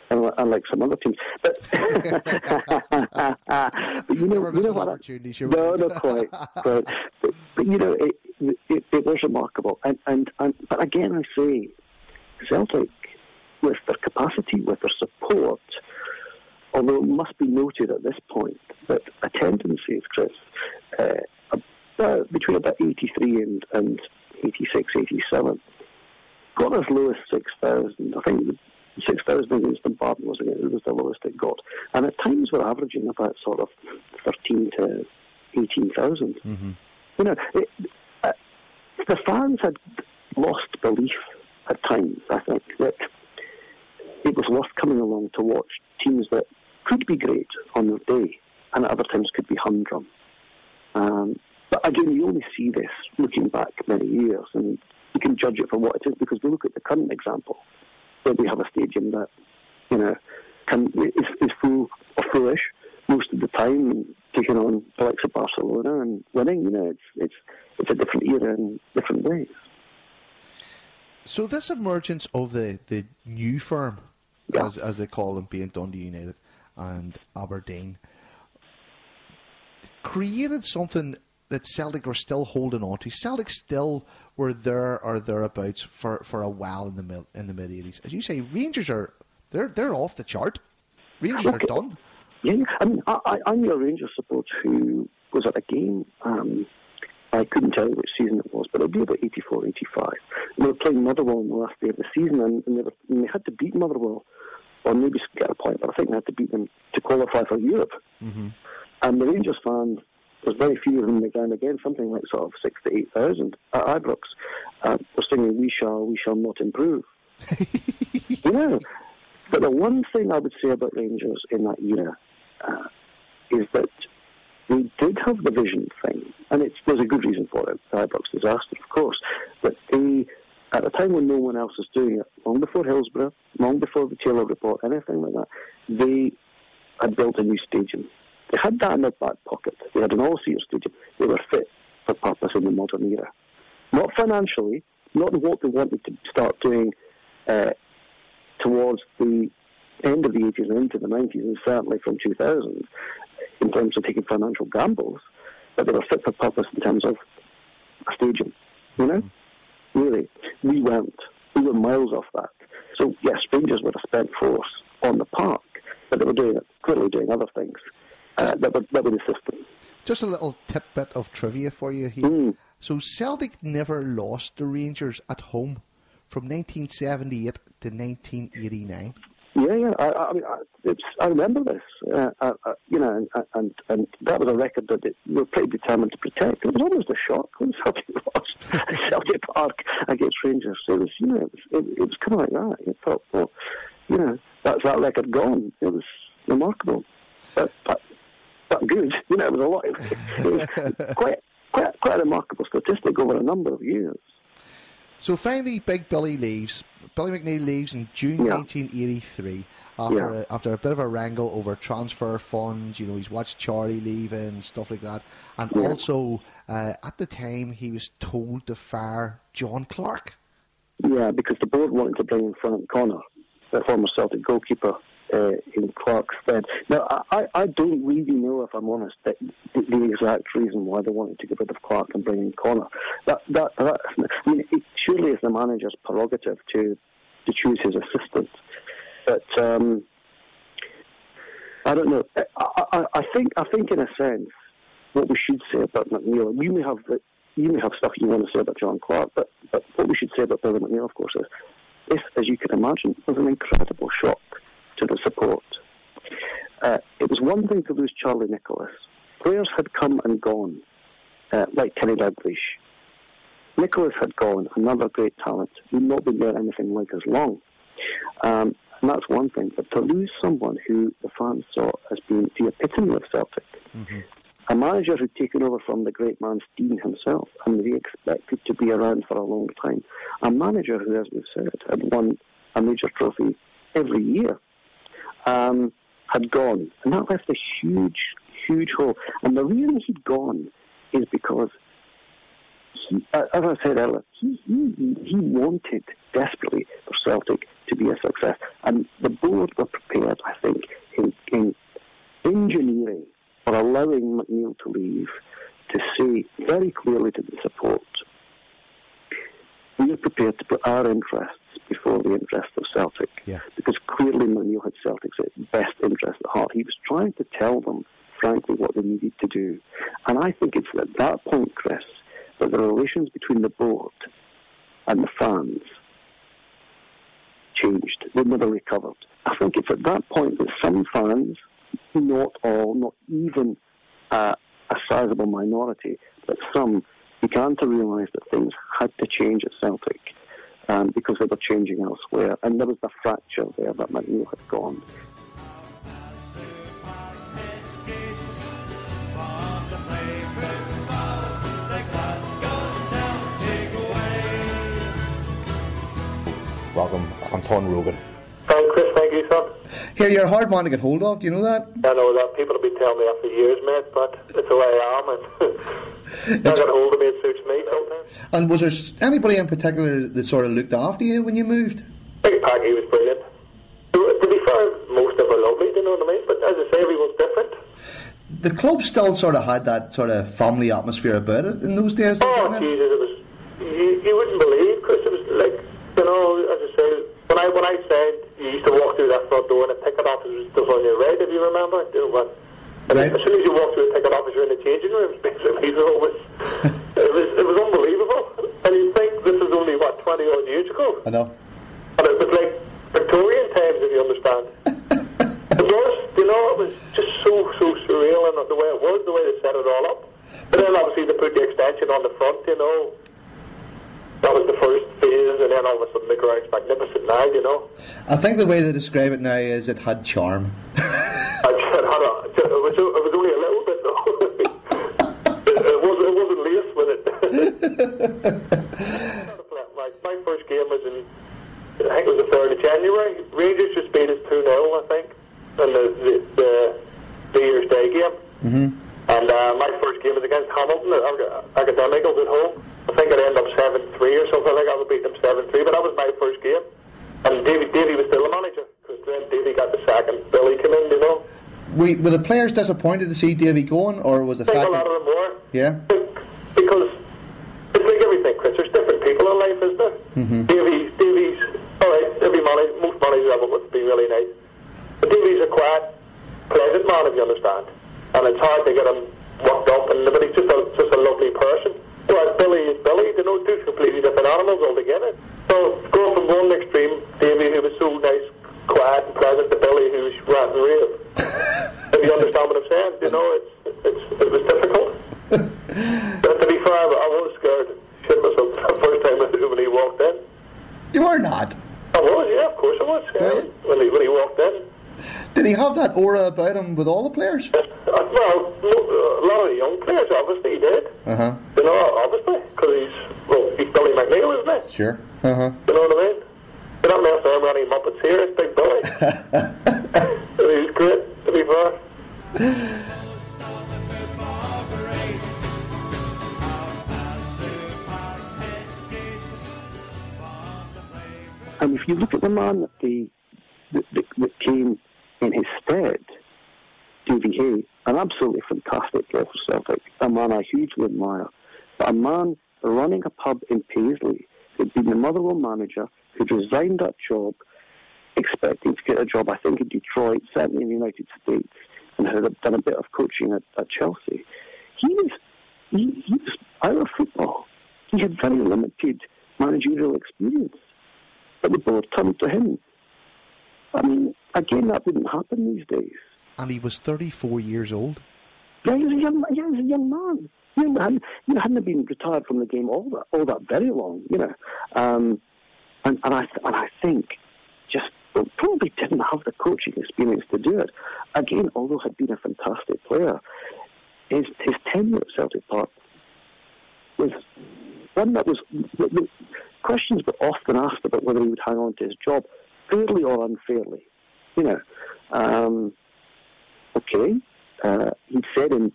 Unlike some other teams, but you know what? No, not quite. But it was remarkable, and but again, I say, Celtic, with their capacity, with their support, although it must be noted at this point that attendances, Chris, between about 83 and 86, 87, got as low as 6,000. I think 6,000 against Dumbarton was the lowest it got. And at times we're averaging about sort of 13 to 18,000. The fans had lost belief at times, I think, that it was worth coming along to watch teams that could be great on their day and at other times could be humdrum. But again, you only see this looking back many years, and we can judge it for what it is, because we look at the current example, where we have a stadium that, is full or foolish most of the time, and taking on the likes of Barcelona and winning. It's a different era in different ways. So this emergence of the new firm, as they call them, being Dundee United and Aberdeen, created something that Celtic are still holding on to. Celtic still were there or thereabouts for a while in the mid 80s. As you say, Rangers they're off the chart. Rangers are done. Yeah, I mean, I knew a Rangers supporter who was at a game. I couldn't tell you which season it was, but it'd be about 84, 85. And they were playing Motherwell on the last day of the season, and they had to beat Motherwell, or maybe get a point, but I think they had to beat them to qualify for Europe. Mm-hmm. And the Rangers fans, there's very few of them in the ground again, something like sort of 6,000 to 8,000 at Ibrox, were singing "We shall not improve." But the one thing I would say about Rangers in that era is that they did have the vision thing, and there's a good reason for it, the Ibrox disaster, of course, but they, at a time when no one else was doing it, long before Hillsborough, long before the Taylor Report, anything like that, they had built a new stadium. They had that in their back pocket. They had an all-seater stadium. They were fit for purpose in the modern era. Not financially, not in what they wanted to start doing towards the end of the 80s and into the 90s, and certainly from 2000, in terms of taking financial gambles, but they were fit for purpose in terms of a stadium. Really, we weren't. We were miles off that. So yes, Rangers were a spent force on the park, but they were clearly doing other things that were the system. Just a little tidbit of trivia for you here. So Celtic never lost the Rangers at home from 1978 to 1989. Yeah. I remember this. And that was a record that they were pretty determined to protect. It was almost a shock when Celtic lost at Celtic Park against Rangers. It was kind of like that. You thought, that's that record gone. It was remarkable, but good. It was a lot. It was quite a remarkable statistic over a number of years. So finally, Big Billy leaves. Billy McNeil leaves in June 1983 after a bit of a wrangle over transfer funds. He's watched Charlie leaving and stuff like that. And also, at the time, he was told to fire John Clark. Yeah, because the board wanted to bring in Frank Connor, the former Celtic goalkeeper, in Clark's stead. Now, I don't really know, if I'm honest, the exact reason why they wanted to get rid of Clark and bring in Connor. It surely is the manager's prerogative to choose his assistant. But I don't know. I think in a sense, what we should say about McNeil, you may have stuff you want to say about John Clark, but what we should say about Billy McNeil, of course, is this, as you can imagine, was an incredible shock to the support. It was one thing to lose Charlie Nicholas. Players had come and gone, like Kenny Dalglish. Nicholas had gone, another great talent. He'd not been there anything like as long. And that's one thing. But to lose someone who the fans saw as being the epitome of Celtic, a manager who'd taken over from the great man Steen himself, and they expected to be around for a long time. A manager who, as we've said, had won a major trophy every year, had gone. And that left a huge, huge hole. And the reason he'd gone is because, as I said earlier, he wanted desperately for Celtic to be a success. And the board were prepared, I think, in engineering or allowing McNeil to leave, to say very clearly to the support, we are prepared to put our interests before the interests of Celtic. Yeah. Because clearly McNeil had Celtic's best interest at heart. He was trying to tell them, frankly, what they needed to do. And I think it's at that point, Chris, that the relations between the board and the fans changed. They never recovered. I think it's at that point that some fans, not all, not even a sizable minority, but some began to realise that things had to change at Celtic because they were changing elsewhere. And there was the fracture there that McNeil had gone. Ton Rogan. Thank Chris, thank you, son. Here, you're a hard man to get hold of, do you know that? I know that. People have been telling me that for years, mate, but it's the way I am, and not get hold of me, it suits me sometimes. And was there anybody in particular that sort of looked after you when you moved? Big Packy was brilliant. To be fair, most of them are lovely, do you know what I mean? But as I say, everyone's different. The club still sort of had that sort of family atmosphere about it in those days. Oh, Jesus, it was... You wouldn't believe, Chris, it was like, you know, as I say, when I said you used to walk through that front door and the ticket office was just on your right, if you remember. Right. As soon as you walk through the ticket office, you're in the changing rooms, basically. So it was unbelievable. And you think this is only, 20 odd years ago? I know. And it was like Victorian times, if you understand. It was, you know, it was just so surreal, and the way it was, the way they set it all up. But then obviously they put the extension on the front, you know. That was the first phase, and then all of a sudden the ground's magnificent now, you know. I think the way they describe it now is it had charm. It was only a little bit, though. it wasn't laced with it. My first game was in, I think it was the 3rd of January. Rangers just beat us 2-0, I think, in the New Year's Day game. Mm-hmm. And my first game was against Hamilton, Academicals at home. I think it ended up 7-3 or something like that. I would beat them 7-3, but that was my first game. And Davey was still the manager, because then Davey got the sack and Billy came in, you know. Were the players disappointed to see Davey going, or was the fact a lot of them were. Yeah? Because it's like everything, Chris. There's different people in life, isn't there? Mm-hmm. Davey's alright, most managers have it would be really nice. But Davey's a quiet, pleasant man, if you understand. And it's hard to get him worked up, but he's just a lovely person. Whereas Billy is Billy, they know, two completely different animals altogether. So going from one extreme, Davey, who was so nice, quiet and pleasant, to Billy, who's rant and rave. If you understand what I'm saying, you know, it was difficult. But to be fair, I was scared shit myself the first time when he walked in. You were not? I was, yeah, of course I was scared when he walked in. Did he have that aura about him with all the players? Well, a lot of the young players, obviously, he did. Uh-huh. You know, obviously, because he's Billy McNeil, isn't he? Sure. Uh-huh. You know what I mean? You're not messing around with any Muppets here, it's Big Billy. He's great, to be fair. And if you look at the man that came in his stead, Davy Hay, an absolutely fantastic player for Celtic, a man I hugely admire, but a man running a pub in Paisley who'd been the Motherwell manager, who'd resigned that job, expecting to get a job, I think, in Detroit, certainly in the United States, and had done a bit of coaching at Chelsea. He was out of football. He had very limited managerial experience. But the board turned to him. I mean, again, that wouldn't happen these days. And he was 34 years old? Yeah, he was a young man. You hadn't been retired from the game all that very long, you know. And I think just probably didn't have the coaching experience to do it. Again, although had been a fantastic player, his tenure at Celtic Park was one that was... Questions were often asked about whether he would hang on to his job, fairly or unfairly. You know, he said in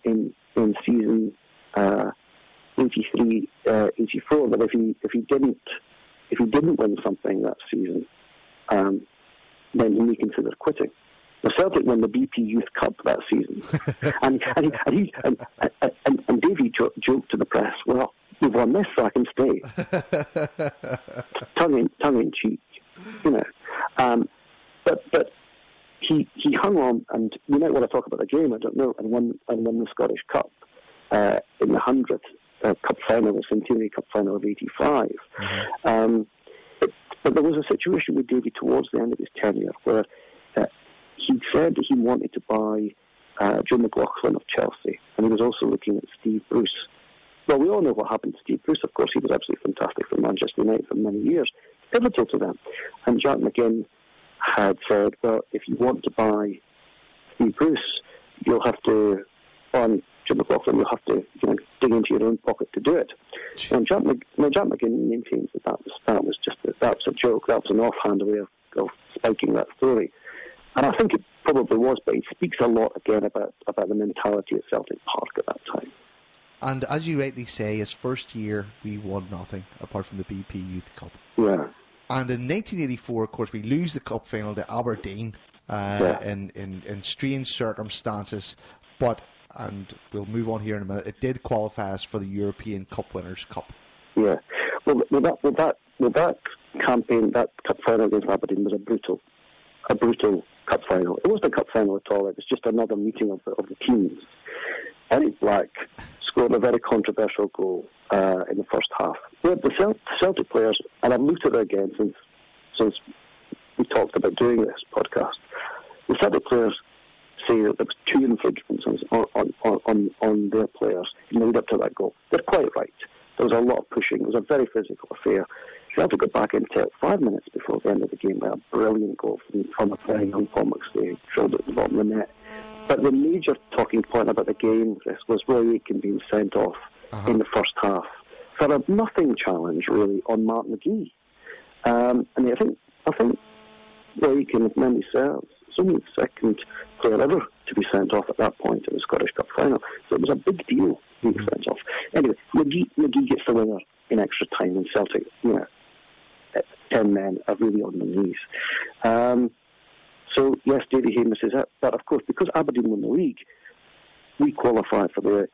season 83, 84 that if he didn't win something that season, then he may consider quitting. The Celtic won the BP Youth Cup that season, and Davy joked to the press, "Well, we've won this, so I can stay." tongue in cheek, you know. But he hung on, and you might want to talk about the game, I don't know, and won the Scottish Cup in the 100th Cup final, the Centenary Cup final of '85. Mm-hmm. But there was a situation with Davy towards the end of his tenure where he said that he wanted to buy Joe McLaughlin of Chelsea, and he was also looking at Steve Bruce. Well, we all know what happened to Steve Bruce. Of course, he was absolutely fantastic for Manchester United for many years, pivotal to them. And Jack McGinn had said, well, if you want to buy Steve Bruce, you'll have to, on Jim McLaughlin, you'll have to dig into your own pocket to do it. And Jack McGinn maintains that was just that was a joke. That was an offhand way of of spiking that story. And I think it probably was, but it speaks a lot again about the mentality at Celtic Park at that time. And as you rightly say, his first year we won nothing apart from the BP Youth Cup. Yeah. And in 1984, of course, we lose the cup final to Aberdeen in strange circumstances, but, and we'll move on here in a minute, it did qualify us for the European Cup Winners' Cup. Yeah. Well, that campaign, that cup final against Aberdeen was a brutal cup final. It wasn't a cup final at all. It was just another meeting of the teams. Eric Black scored a very controversial goal in the first half. The Celtic players, and I've looked at it again since we talked about doing this podcast, the Celtic players say that there was 2 infringements on their players in the lead up to that goal. They're quite right. There was a lot of pushing. It was a very physical affair. Celtic got back into it 5 minutes before the end of the game by a brilliant goal from a very young Paul McStay, drilled at the bottom of the net. But the major talking point about the game, Chris, was Roy Aitken being sent off in the first half for a nothing challenge, really, on Mark McGee. And I think Roy Aitken, if memory serves, was only the second player ever to be sent off at that point in the Scottish Cup final. So it was a big deal being sent off. Anyway, McGee gets the winner in extra time, and Celtic, 10 men are really on their knees. So, yes, Davy Hay misses it. But, of course, because Aberdeen won the league, we qualify for the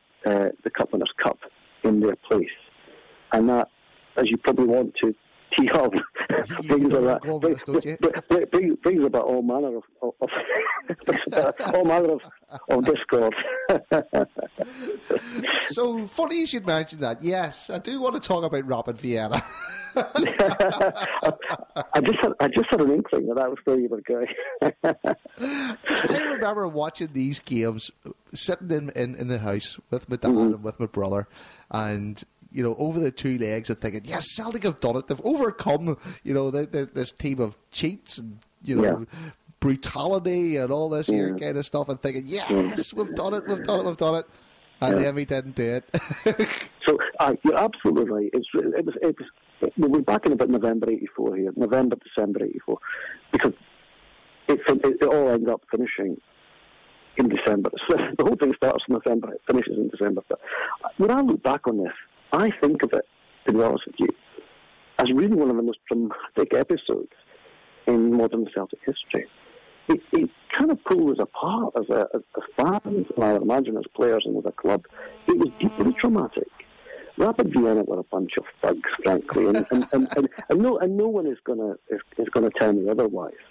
Cup Winners' Cup in their place. And that, as you probably want to tee up, brings about all manner of discord. So, funny you should mention that. Yes, I do want to talk about Rapid Vienna. I just had an inkling that was where you were going. I remember watching these games, sitting in the house with my dad and with my brother, and over the 2 legs, and thinking, yes, Celtic have done it. They've overcome, this team of cheats and brutality and all this here kind of stuff, and thinking, yes, we've done it. And then we didn't do it. So you're absolutely right. We'll be back in about November '84 here, December '84, because it all ends up finishing in December. So the whole thing starts in November, it finishes in December. But when I look back on this, I think of it, to be honest with you, as really one of the most dramatic episodes in modern Celtic history. It kind of pulled us apart as fans, and I imagine as players and as a club. It was deeply traumatic. Rapid Vienna were a bunch of thugs, frankly, and no one is going to tell me otherwise.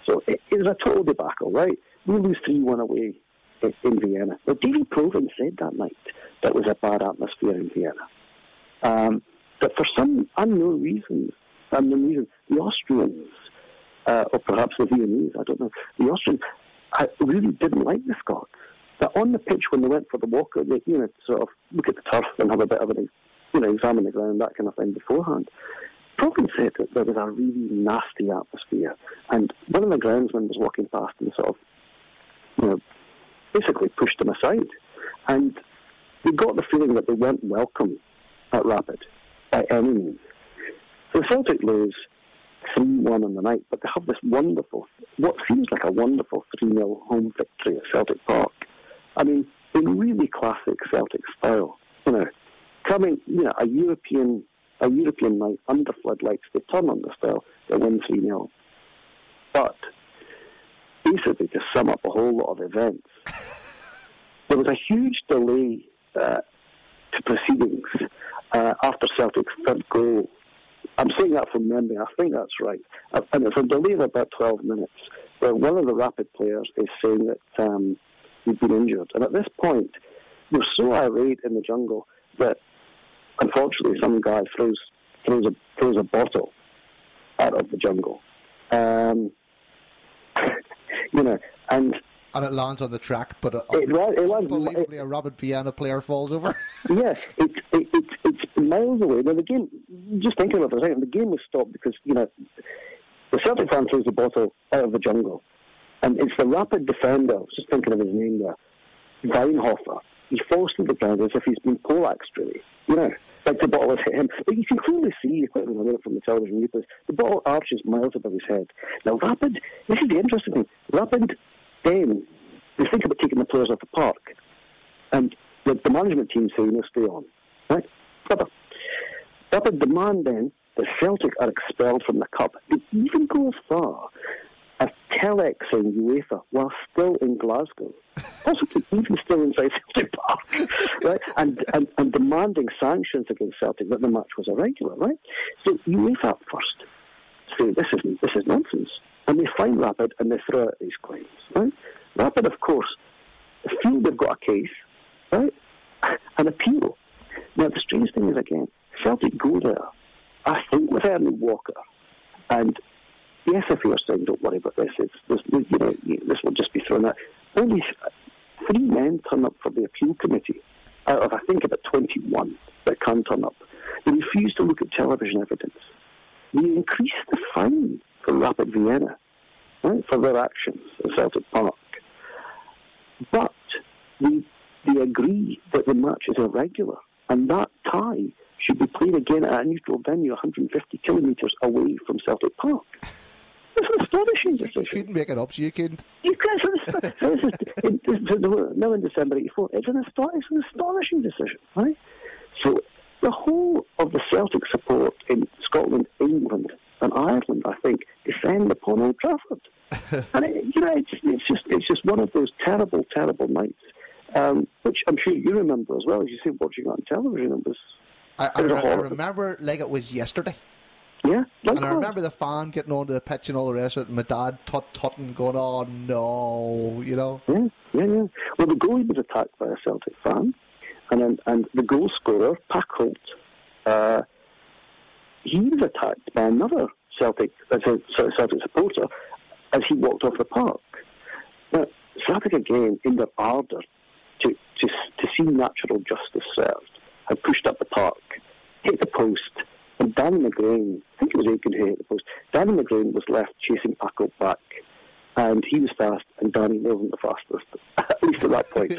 So it was a total debacle, right? We lose 3-1 away in Vienna. But David Proven said that night that was a bad atmosphere in Vienna. But for some unknown reason, the Austrians, or perhaps the Viennese, I don't know, the Austrians really didn't like the Scots. But on the pitch, when they went for the walkout, they sort of look at the turf and have a bit of an, examine the ground, that kind of thing beforehand. Proven said that there was a really nasty atmosphere, and one of the groundsmen was walking past and sort of, basically pushed them aside. And we got the feeling that they weren't welcome at Rapid by any means. So Celtic lose 3-1 on the night, but they have this what seems like a wonderful 3-0 home victory at Celtic Park. I mean, in really classic Celtic style, coming, a European night under floodlights, they turn on the style, they win 3-0. But basically, to sum up a whole lot of events, there was a huge delay to proceedings after Celtic's third goal. I'm saying that from memory, I think that's right. And it's a delay of about 12 minutes, where one of the Rapid players is saying that he'd been injured. And at this point, we're so irate in the jungle that, unfortunately, some guy throws a bottle out of the jungle. And and it lands on the track, but unbelievably, a Rapid Vienna player falls over. Yes, it's miles away. Now, the game, just thinking about it for a second, the game was stopped because, the Celtic fan throws the bottle out of the jungle. And it's the Rapid defender, I was just thinking of his name there, Weinhofer. He falls to the ground as if he's been poleaxed, really. like the ball has hit him. But you can clearly see, you quite remember it from the television replays, the ball arches miles above his head. Now Rapid, this is the interesting thing, Rapid then, they think about taking the players off the park, and the management team say, no, stay on. Right? Rapid demand then that Celtic are expelled from the cup. They even go as far as telexing UEFA while still in Glasgow, possibly even still inside Celtic Park, right? And demanding sanctions against Celtic that the match was irregular, right? So UEFA at first say this is nonsense, and they fine Rapid and they throw out these claims, right? Rapid, of course, feel they've got a case, right, and appeal. Now the strange thing is, again, Celtic go there, I think, with Ernie Walker, and the SFA are saying, don't worry about this, this will just be thrown out. Only 3 men turn up for the appeal committee out of, I think, about 21 that can turn up. They refuse to look at television evidence. They increase the fine for Rapid Vienna, right, for their actions at Celtic Park. But they agree that the match is irregular, and that tie should be played again at a neutral venue 150 kilometres away from Celtic Park. It's an astonishing decision. You couldn't make it up, so you couldn't. You can't. Now in December '84, it's an astonishing decision, right? So the whole of the Celtic support in Scotland, England, and Ireland, I think, descend upon Old Trafford, and it's just one of those terrible, terrible nights, which I'm sure you remember as well, as you say, watching it on television. It was. I remember like it was yesterday. Yeah, and I remember the fan getting onto the pitch and all the rest of it, and my dad tutting going, oh no, you know. Yeah. Well, the goalie was attacked by a Celtic fan, and the goal scorer, Pack Holt, he was attacked by another Celtic supporter as he walked off the park. Now, Celtic again, in their ardour to see natural justice served, had pushed up the park, hit the post, and Danny McGrain, I think it was Aiken who hit the post, Danny McGrain was left chasing Paco back, and he was fast, and Danny wasn't the fastest, at least at that point.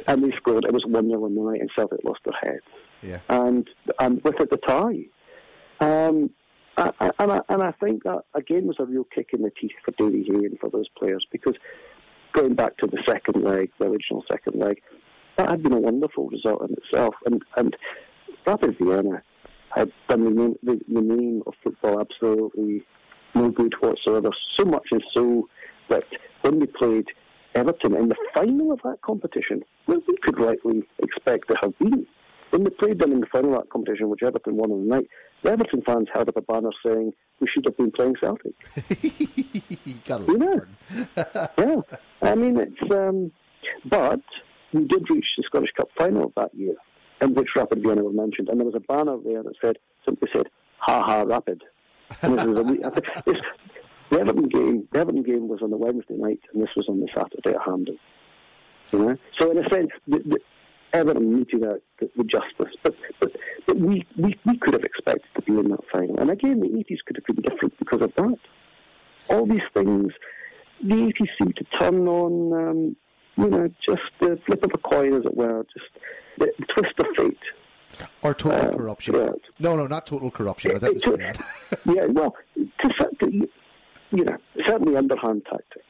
And they scored. It was 1-0 in the night, and Celtic lost their heads. Yeah. And with it, the tie. And I think that, again, was a real kick in the teeth for Davy Hay and for those players, because going back to the second leg, the original second leg, that had been a wonderful result in itself. And Rapid Vienna had done the name of football absolutely no good whatsoever. So much and so that when we played Everton in the final of that competition, well, we could rightly expect to have been. When we played them in the final of that competition, which Everton won on the night, the Everton fans held up a banner saying we should have been playing Celtic. Yeah. I mean, it's... but we did reach the Scottish Cup final that year, in which Rapid Vienna were mentioned, and there was a banner there that simply said, "Ha ha, Rapid." And the Everton game was on the Wednesday night, and this was on the Saturday at Hampden. You know? So in a sense, the Everton meted out the justice, but we could have expected to be in that final. And again, the 80s could have been different because of that. All these things, the 80s seem to turn on, just the flip of a coin, as it were, just the twist of fate. Or total corruption. Yeah. No, not total corruption. I didn't say that. Yeah, well, certainly underhand tactics.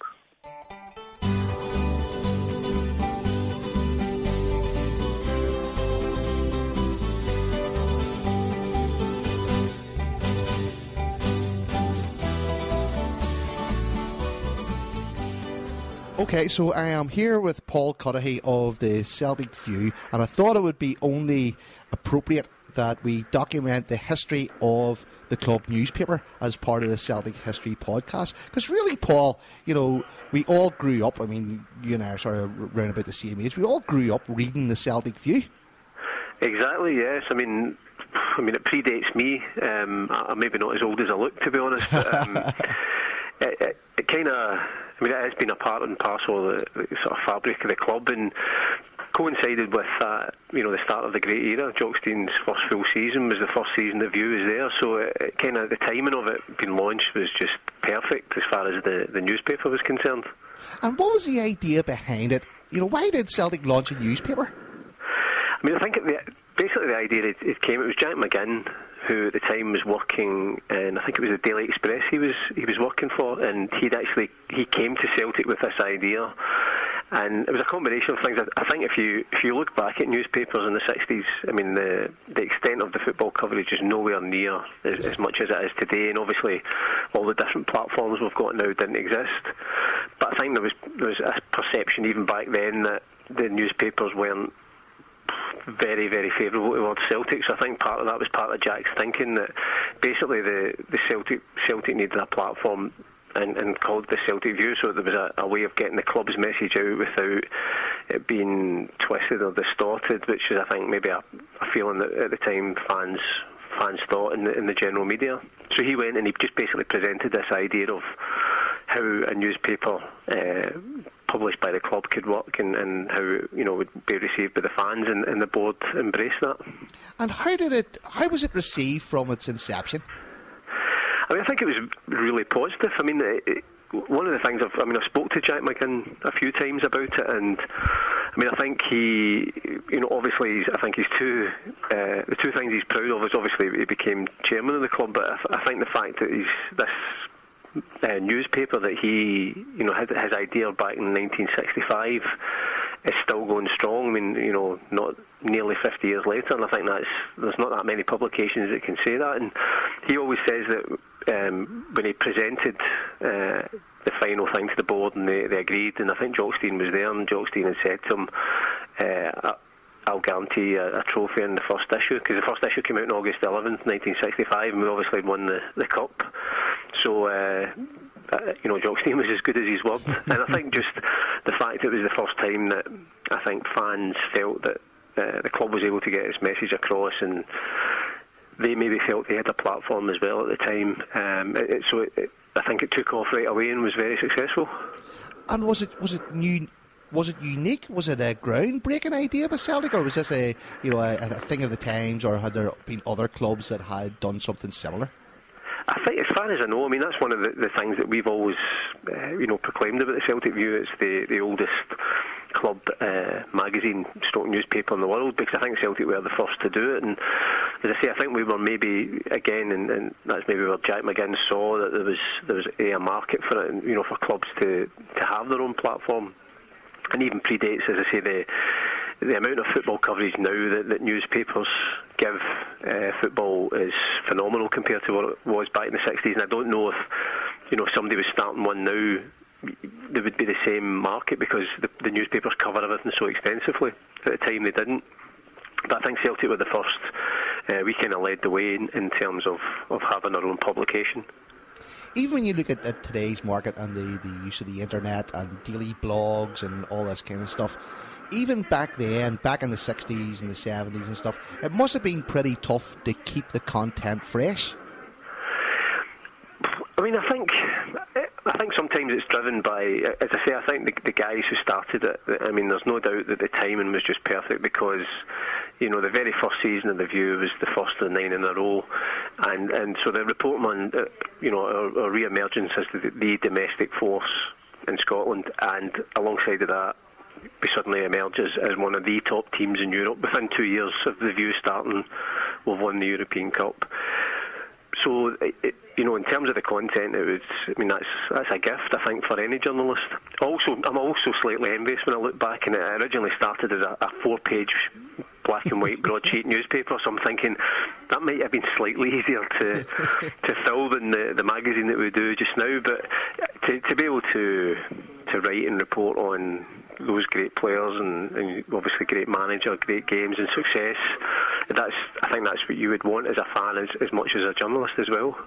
Okay, so I am here with Paul Cudahy of the Celtic View, and I thought it would be only appropriate that we document the history of the club newspaper as part of the Celtic History podcast. Because really, Paul, we all grew up, I mean, you and I are sort of around about the same age, we all grew up reading the Celtic View. Exactly, yes. I mean, it predates me. I'm maybe not as old as I look, to be honest. But, it kind of... it has been a part and parcel of the sort of fabric of the club, and coincided with that, the start of the great era. Jock Stein's first full season was the first season the View was there, so it kind of the timing of it being launched was just perfect as far as the newspaper was concerned. And what was the idea behind it? Why did Celtic launch a newspaper? I mean, I think basically the idea it was Jack McGinn, who at the time was working in, I think it was the Daily Express he was working for, and he came to Celtic with this idea. And it was a combination of things. I think if you look back at newspapers in the 60s, I mean, the extent of the football coverage is nowhere near as much as it is today. And obviously, all the different platforms we've got now didn't exist. But I think there was a perception even back then that the newspapers weren't very, very favourable towards Celtic. So I think part of that was part of Jack's thinking, that basically the Celtic needed a platform and called the Celtic View, so there was a way of getting the club's message out without it being twisted or distorted, which is, I think, maybe a feeling that at the time fans thought in the general media. So he went and he just basically presented this idea of how a newspaper published by the club could work, and how it would be received by the fans, and the board embraced that. And how was it received from its inception? I mean, I think it was really positive. I mean, one of the things I spoke to Jack McGinn a few times about it, and I mean, I think he, obviously, I think the two things he's proud of is obviously he became chairman of the club, but I think the fact that this newspaper that he, had his idea back in 1965 is still going strong. I mean, not nearly 50 years later, and I think there's not that many publications that can say that. And he always says that when he presented the final thing to the board and they agreed, and I think Jockstein was there, and Jockstein had said to him, I'll guarantee a trophy in the first issue, because the first issue came out on August 11th, 1965, and we obviously had won the cup. So, Jockstein was as good as his word. And I think just the fact that it was the first time that I think fans felt that the club was able to get its message across, and they maybe felt they had a platform as well at the time. I think it took off right away and was very successful. And was it new? Was it unique? Was it a groundbreaking idea by Celtic, or was this a thing of the times, or had there been other clubs that had done something similar? I think, as far as I know, I mean, that's one of the things that we've always, proclaimed about the Celtic View. It's the oldest club magazine / newspaper in the world, because I think Celtic were the first to do it. And as I say, I think we were maybe, again, and that's maybe where Jack McGinn saw that there was a market for it, and, for clubs to have their own platform. And even predates, as I say, the amount of football coverage now that newspapers give football is phenomenal compared to what it was back in the 60s. And I don't know if somebody was starting one now, there would be the same market, because the newspapers cover everything so extensively. At the time they didn't. But I think Celtic were the first. We kind of led the way in terms of having our own publication. Even when you look at today's market and the use of the internet and daily blogs and all this kind of stuff, even back then, back in the 60s and the 70s and stuff, it must have been pretty tough to keep the content fresh. I mean, I think sometimes it's driven by, as I say, I think the guys who started it, I mean, there's no doubt that the timing was just perfect, because the very first season of The View was the first of the 9 in a row, and so the reporting on our re-emergence as the domestic force in Scotland, and alongside of that, we suddenly emerge as one of the top teams in Europe. Within 2 years of The View starting, we've won the European Cup. So, in terms of the content, that's a gift, I think, for any journalist. I'm also slightly envious when I look back, and it originally started as a 4-page black and white broadsheet newspaper, so I'm thinking that might have been slightly easier to fill than the magazine that we do just now. But to be able to write and report on those great players and obviously great manager, great games and success, I think that's what you would want as a fan as much as a journalist as well.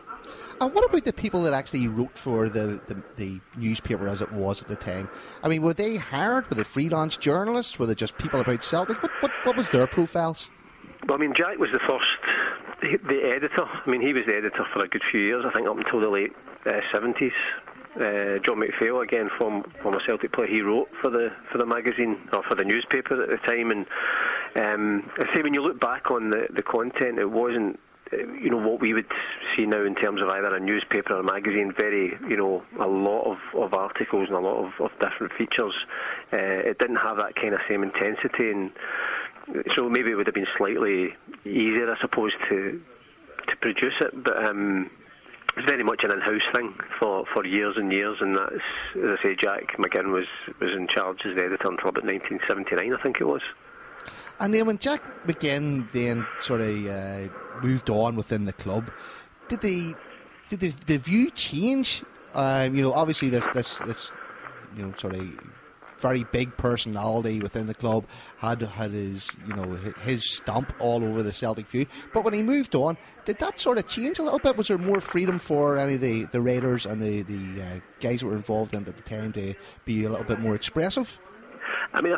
And what about the people that actually wrote for the newspaper as it was at the time? I mean, were they hired? Were they freelance journalists? Were they just people about Celtic? What was their profiles? Well, I mean, Jack was the first, the editor. I mean, he was the editor for a good few years, I think up until the late 70s. John McPhail, again, from a Celtic player, he wrote for the magazine, or for the newspaper at the time. And I say, when you look back on the content, it wasn't what we would see now in terms of either a newspaper or a magazine, very, a lot of articles and a lot of different features. It didn't have that kind of same intensity, and so maybe it would have been slightly easier, I suppose, to produce it, but it's very much an in-house thing for years and years, and that's, as I say, Jack McGinn was in charge as the editor until about 1979, I think it was. And then when Jack McGinn then sort of moved on within the club, did the view change? Obviously this sort of very big personality within the club had his stamp all over the Celtic view. But when he moved on, did that sort of change a little bit? Was there more freedom for any of the raiders and the guys that were involved in it at the time to be a little bit more expressive? I mean,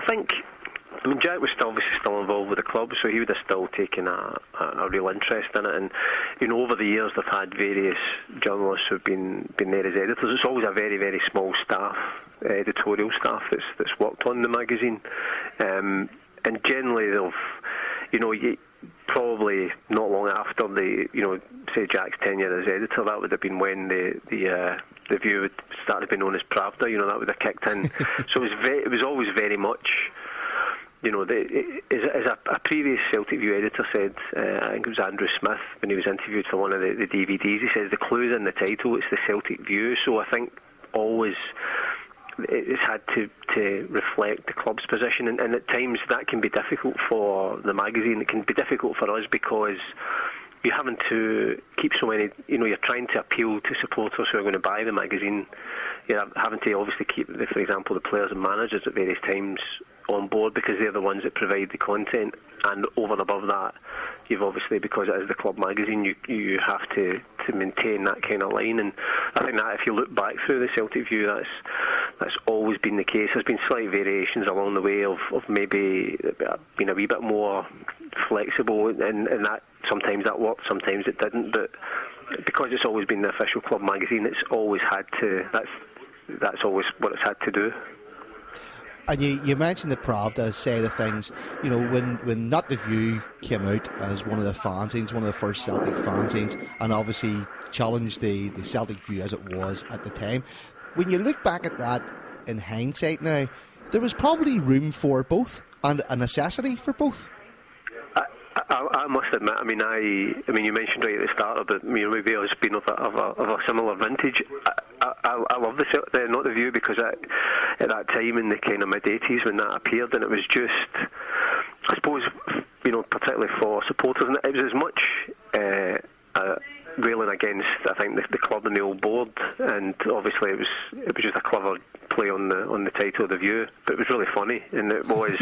Jack was obviously still involved with the club, so he would have still taken a real interest in it. And over the years, they've had various journalists who've been there as editors. It's always a very, very small staff, editorial staff that's worked on the magazine, and generally they've, probably not long after say Jack's tenure as editor, that would have been when the View would start to be known as Pravda. That would have kicked in. So it was always very much. As a previous Celtic View editor said, I think it was Andrew Smith, when he was interviewed for one of the DVDs, he says the clue's in the title, it's the Celtic View. So I think always it's had to reflect the club's position, and at times that can be difficult for the magazine. It can be difficult for us because you're having to keep so many, you're trying to appeal to supporters who are going to buy the magazine. You're having to obviously keep, for example, the players and managers at various times on board because they're the ones that provide the content, and over and above that, you've obviously, because it is the club magazine, you have to maintain that kind of line. And I think that if you look back through the Celtic View, that's always been the case. There's been slight variations along the way of maybe being a wee bit more flexible, and that sometimes that worked, sometimes it didn't, but because it's always been the official club magazine, it's always had to, that's always what it's had to do. And you mentioned the Pravda side of things. When Not the View came out as one of the fanzines, one of the first Celtic fanzines, and obviously challenged the Celtic View as it was at the time. When you look back at that in hindsight now, there was probably room for both and a necessity for both. I must admit, I mean, you mentioned right at the start about maybe us being of a similar vintage. I love the Not the View because at that time in the kind of mid-80s when that appeared, and it was just, I suppose, particularly for supporters, and it was as much railing against, I think, the club and the old board, and obviously it was just a clever play on the title of the View, but it was really funny, and it was.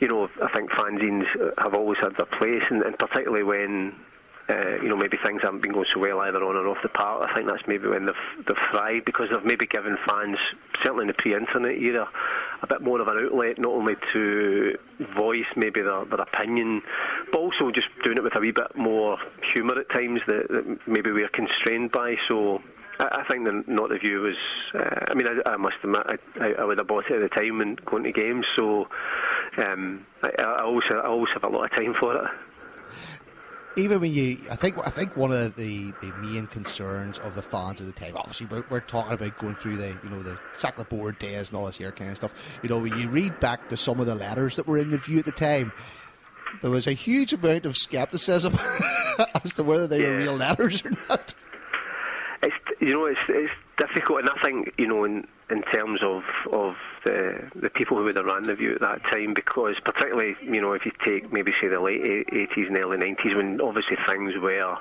I think fanzines have always had their place, and particularly when, maybe things haven't been going so well either on or off the park. I think that's maybe when they've thrived, because they've maybe given fans, certainly in the pre-internet era, a bit more of an outlet, not only to voice maybe their opinion, but also just doing it with a wee bit more humour at times that maybe we're constrained by. So I think the Not the View was, I must admit, I would have bought it at the time and going to games, so I always have a lot of time for it. Even when I think one of the main concerns of the fans at the time, obviously we're talking about going through the Sackler board days and all this here kind of stuff. When you read back to some of the letters that were in the View at the time, there was a huge amount of scepticism as to whether they were real letters or not. It's difficult, and I think in terms of the people who would have ran the View at that time, because particularly if you take maybe say the late 80s and early 90s, when obviously things were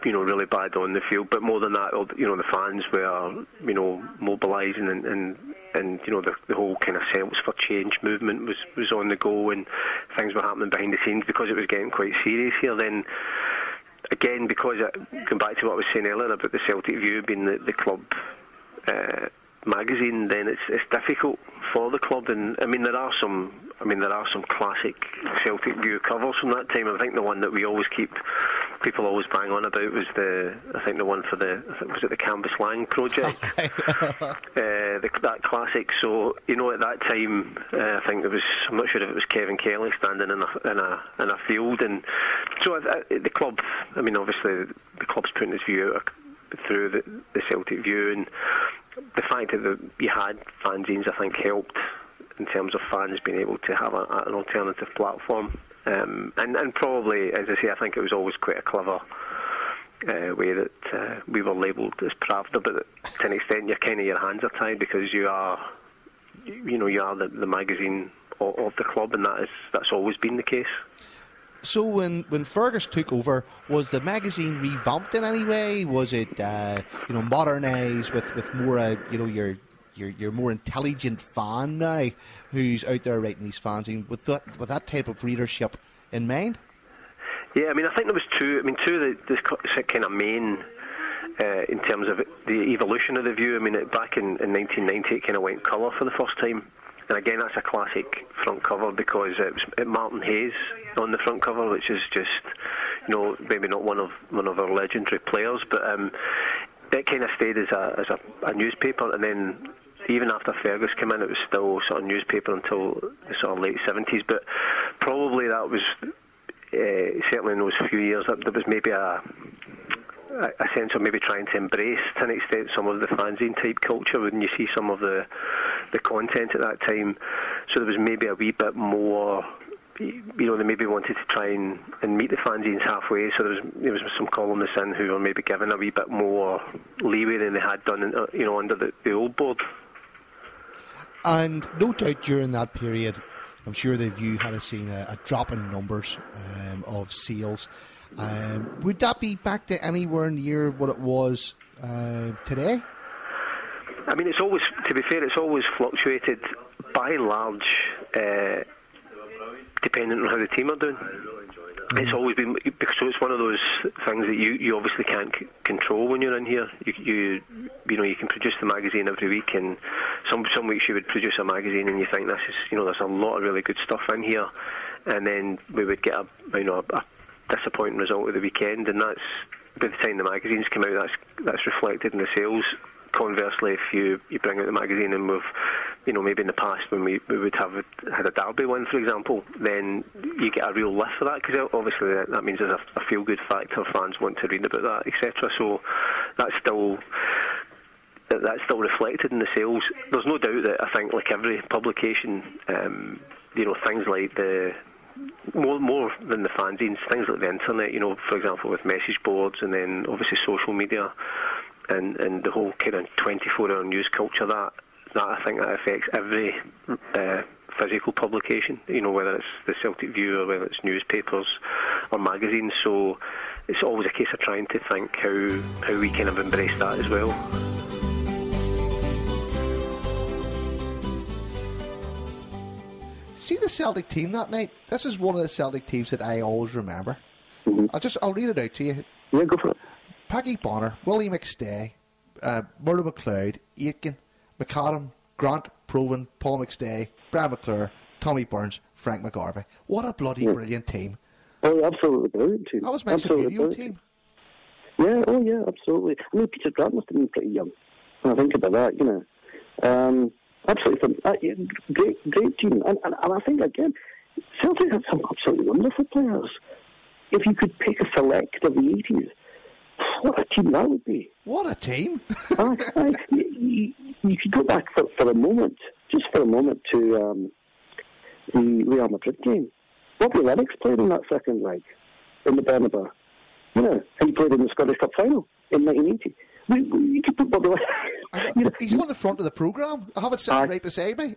really bad on the field, but more than that, the fans were mobilising, and the whole kind of sense for change movement was on the go, and things were happening behind the scenes because it was getting quite serious here. Then again, because going back to what I was saying earlier about the Celtic View being the club magazine, then it's difficult for the club. And there are some classic Celtic View covers from that time. I think the one that people always bang on about was the one for was it the Canvas Lang project? That classic. So at that time, I think I'm not sure if it was Kevin Kelly standing in a field, and so the club. Obviously the club's putting his view out through the Celtic View, and the fact that you had fanzines, I think, helped in terms of fans being able to have an alternative platform. And probably, as I say, I think it was always quite a clever way that we were labelled as Pravda, but to an extent your hands are tied, because you are the magazine of the club, and that's always been the case. So when Fergus took over, was the magazine revamped in any way? Was it modernised with more your more intelligent fan now, who's out there writing these fanzines with that type of readership in mind? Yeah, I mean, I think there was two of the kind of main, in terms of the evolution of the View. I mean, back in 1990, it kind of went colour for the first time. And again, that's a classic front cover, because it was Martin Hayes on the front cover, which is just, maybe not one of our legendary players, but it kind of stayed as a newspaper. And then even after Fergus came in, it was still sort of newspaper until the sort of late 70s. But probably that was certainly in those few years that there was maybe a sense of maybe trying to embrace to an extent some of the fanzine type culture when you see some of the content at that time. So there was maybe a wee bit more, they maybe wanted to try and meet the fanzines halfway. So there was some columnists in who were maybe given a wee bit more leeway than they had done under the old board. And no doubt during that period, I'm sure the View had seen a drop in numbers of sales. Would that be back to anywhere near what it was today? I mean, it's always, to be fair, it's always fluctuated by and large, depending on how the team are doing. It's always been, because it's one of those things that you obviously can't control when you're in here. You can produce the magazine every week, and some weeks you would produce a magazine and you think this is, there's a lot of really good stuff in here, and then we would get a disappointing result at the weekend, and that's, by the time the magazines come out, that's reflected in the sales. Conversely, if you bring out the magazine and we've, maybe in the past when we would have had a derby win, for example, then you get a real lift for that, because obviously that means there's a feel-good factor, fans want to read about that, etc. So that's still reflected in the sales. There's no doubt that I think, like every publication, things like the more than the fanzines, things like the internet, for example, with message boards, and then obviously social media, and the whole kind of 24-hour news culture, that I think that affects every physical publication, whether it's the Celtic View or whether it's newspapers or magazines. So it's always a case of trying to think how we kind of embrace that as well. See the Celtic team that night? This is one of the Celtic teams that I always remember. Mm-hmm. I'll read it out to you. Yeah, go for it. Peggy Bonner, Willie McStay, Murdo McLeod, Aitken, McAdam, Grant, Proven, Paul McStay, Brian McClure, Tommy Burns, Frank McGarvey. What a bloody brilliant team. Oh, absolutely brilliant team. That was meant to be your team. Yeah, absolutely. I mean, Peter Grant must have been pretty young when I think about that, Absolutely. Great team. And I think, again, Celtic had some absolutely wonderful players. If you could pick a select of the 80s, what a team that would be. What a team. You could go back for a moment, just for a moment, to the Real Madrid game. Bobby Lennox played in that second leg in the Bernabeu. He played in the Scottish Cup final in 1980. You could put Bobby Lennox. He's on the front of the programme. I have it sitting right beside me.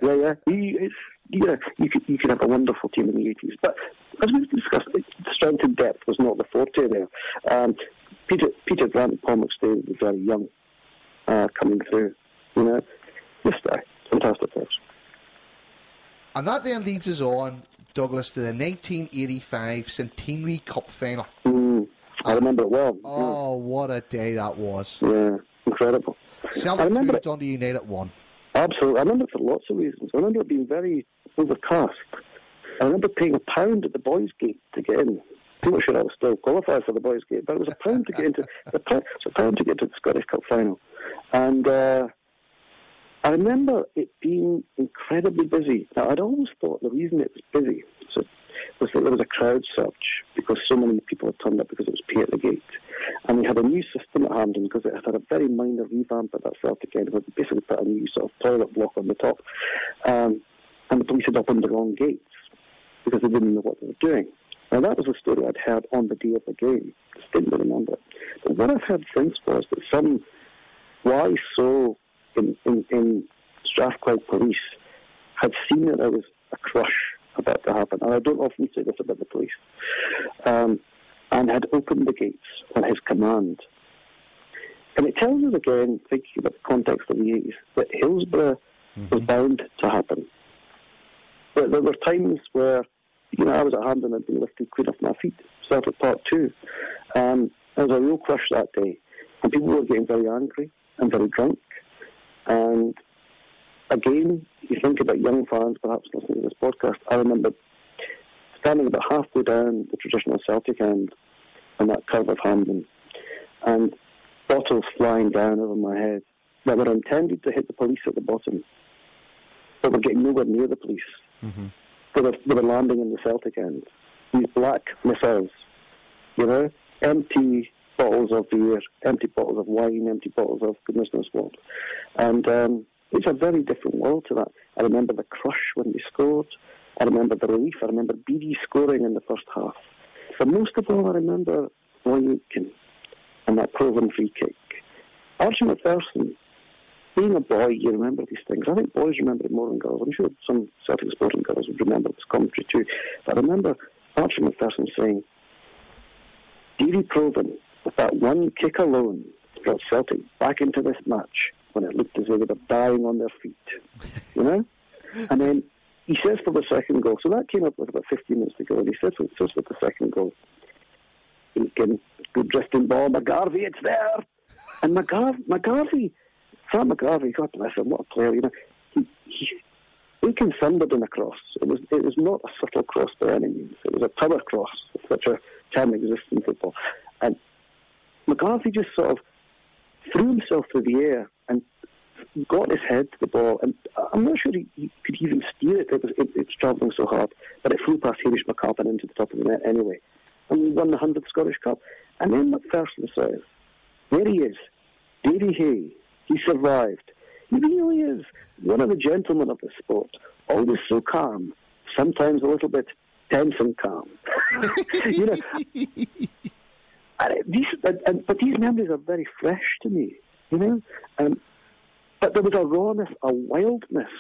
Yeah. You could have a wonderful team in the 80s. But as we've discussed, strength and depth was not the forte there. Peter Grant and Paul McStay were very young coming through. Just fantastic players. And that then leads us on, Douglas, to the 1985 Centenary Cup final. I remember it well. Oh, what a day that was. Yeah, incredible. Celtic 2, Dundee United 1. Absolutely. I remember it for lots of reasons. I remember it being very overcast. I remember paying £1 at the Bhoys gate to get in. I'm not sure I was still qualified for the Bhoys gate, but it was £1 to get into the Scottish Cup final. And I remember it being incredibly busy. Now, I'd always thought the reason it was busy was that there was a crowd surge because so many people had turned up because it was pay at the gate. And we had a new system at Hampden because it had a very minor revamp at that Celtic end. We basically put a new sort of toilet block on the top. And the police had opened the wrong gates because they didn't know what they were doing. Now, that was a story I'd heard on the day of the game. Just didn't remember it. But what I've heard since was that some wise soul in Strathclyde police had seen that there was a crush about to happen. And I don't often say this about the police. And had opened the gates on his command. And it tells us again, thinking about the context of the 80s, that Hillsborough was bound to happen. But there were times where, I was at Hampden and I'd been lifted clean off my feet, Celtic Park too. There was a real crush that day, and people were getting very angry and very drunk. And again, you think about young fans perhaps listening to this podcast, I remember standing about halfway down the traditional Celtic end on that curve of Hampden, and bottles flying down over my head that were intended to hit the police at the bottom, but were getting nowhere near the police. Mm-hmm. They were landing in the Celtic end. These black missiles, empty bottles of beer, empty bottles of wine, empty bottles of goodness knows what. And it's a very different world to that. I remember the crush when they scored. I remember the relief. I remember Beattie scoring in the first half. But most of all, I remember Roy Aitken and that proven free kick. Archie McPherson, being a boy, you remember these things. I think boys remember it more than girls. I'm sure some Celtic sporting girls would remember this commentary too. But I remember Archie McPherson saying, Davy Proven, with that one kick alone, brought Celtic back into this match when it looked as though they were dying on their feet. And then he says for the second goal, so that came up with about 15 minutes ago, and he says for the second goal, Aitken, good drifting ball, McGarvey, it's there! And McGarvey, Sam McGarvey, God bless him, what a player, Aitken thundered in a cross. It was not a subtle cross by any means. It was a power cross, if such a term exists in football. And McGarvey just sort of threw himself through the air and got his head to the ball, and I'm not sure he could even steer it. It's travelling so hard, but it flew past Hamish McCartan into the top of the net anyway. And we won the 100th Scottish Cup. And then McPherson says, there he is, Davy Hay. He survived. He really is one of the gentlemen of the sport, always so calm, sometimes a little bit tense and calm. But these memories are very fresh to me, But there was a rawness, a wildness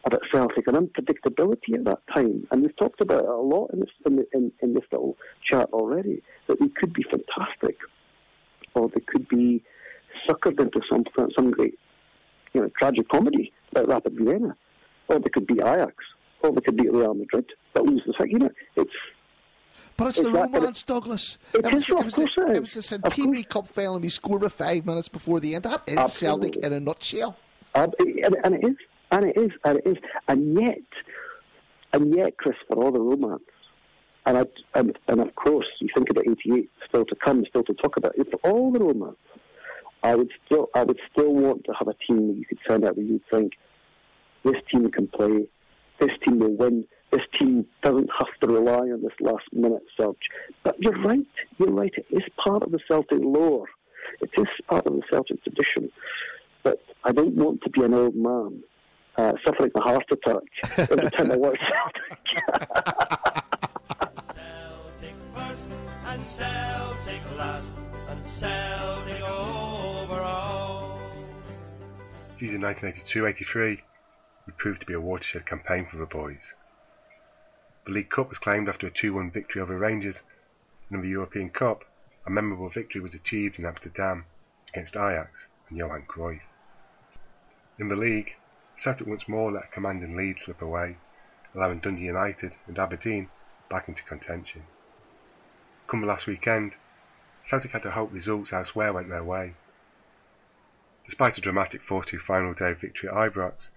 about Celtic, an unpredictability at that time. And we've talked about it a lot in this little chat already, that they could be fantastic, or they could be suckered into some great, tragic comedy like Rapid Vienna, or they could be Ajax, or they could be Real Madrid, but lose the second. But it's the romance, Douglas. It was the Centenary Cup final, and we scored with 5 minutes before the end. That is Absolutely. Celtic in a nutshell. And it is. And yet, Chris, for all the romance, and of course, you think about 88 still to come, still to talk about. For all the romance, I would still want to have a team that you could send out where you'd think, this team can play, this team will win, this team doesn't have to rely on this last minute surge. But you're right, it is part of the Celtic lore. It is part of the Celtic tradition. But I don't want to be an old man suffering a heart attack every time I watch Celtic. Celtic first and Celtic last and Celtic overall. Season 1982-83 would prove to be a watershed campaign for the Bhoys. The League Cup was claimed after a 2-1 victory over Rangers, and in the European Cup, a memorable victory was achieved in Amsterdam against Ajax and Johan Cruyff. In the league, Celtic once more let a commanding lead slip away, allowing Dundee United and Aberdeen back into contention. Come the last weekend, Celtic had to hope results elsewhere went their way. Despite a dramatic 4-2 final day victory at Ibrox,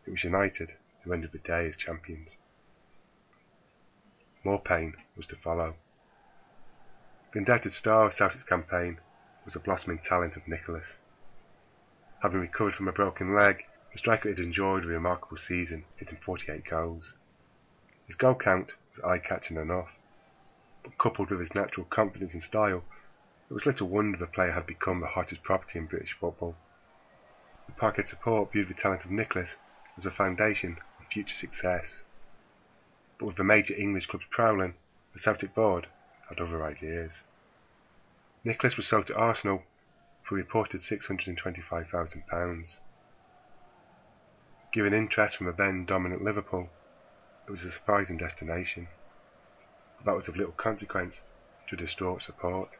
it was United who ended the day as champions. More pain was to follow. The indebted star of Celtic's campaign was the blossoming talent of Nicholas. Having recovered from a broken leg, the striker had enjoyed a remarkable season, hitting 48 goals. His goal count was eye-catching enough, but coupled with his natural confidence and style, It was little wonder the player had become the hottest property in British football. The Parkhead support viewed the talent of Nicholas as a foundation of future success. But with the major English clubs prowling, the Celtic board had other ideas. Nicholas was sold to Arsenal for a reported £625,000. Given interest from a then dominant Liverpool, it was a surprising destination, but that was of little consequence to distraught support.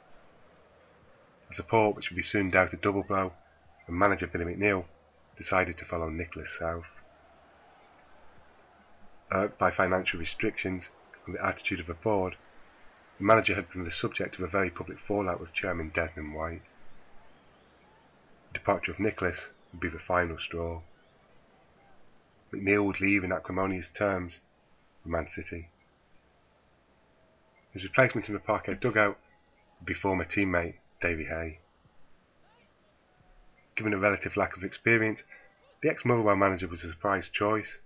A support which would be soon dealt a double blow when manager Billy McNeill decided to follow Nicholas south. Irked by financial restrictions and the attitude of the board, the manager had been the subject of a very public fallout with chairman Desmond White. The departure of Nicholas would be the final straw. McNeill would leave in acrimonious terms for Man City. His replacement in the Parkhead dugout would be former teammate Davy Hay. Given a relative lack of experience, the ex-Motherwell manager was a surprise choice,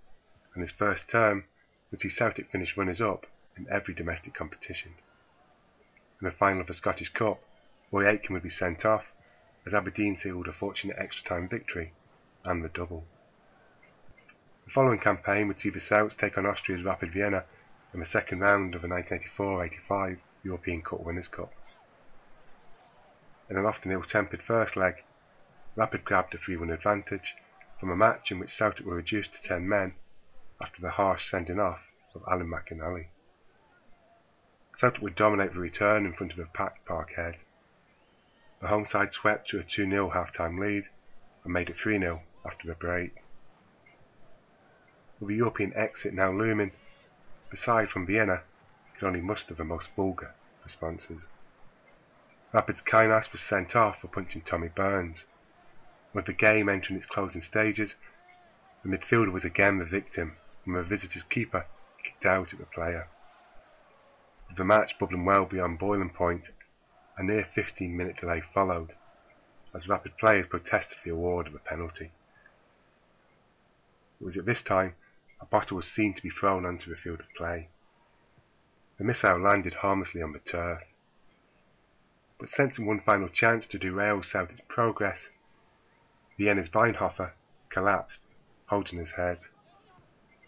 and his first term would see Celtic finish runners-up in every domestic competition. In the final of the Scottish Cup, Roy Aitken would be sent off, as Aberdeen sealed a fortunate extra-time victory and the double. The following campaign would see the Celts take on Austria's Rapid Vienna in the second round of the 1984-85 European Cup Winners' Cup. In an often ill-tempered first leg, Rapid grabbed a 3-1 advantage from a match in which Celtic were reduced to 10 men after the harsh sending off of Alan McInally. Celtic would dominate the return in front of a packed Parkhead. The home side swept to a 2-0 half-time lead and made it 3-0 after the break. With the European exit now looming, the side from Vienna could only muster the most vulgar responses. Rapid's Kainas was sent off for punching Tommy Burns. With the game entering its closing stages, the midfielder was again the victim when the visitors' keeper kicked out at the player. With the match bubbling well beyond boiling point, a near 15-minute delay followed, as Rapid players protested the award of a penalty. It was at this time a bottle was seen to be thrown onto the field of play. The missile landed harmlessly on the turf, but sensing one final chance to derail Celtic's progress, Vienna's Weinhofer collapsed, holding his head.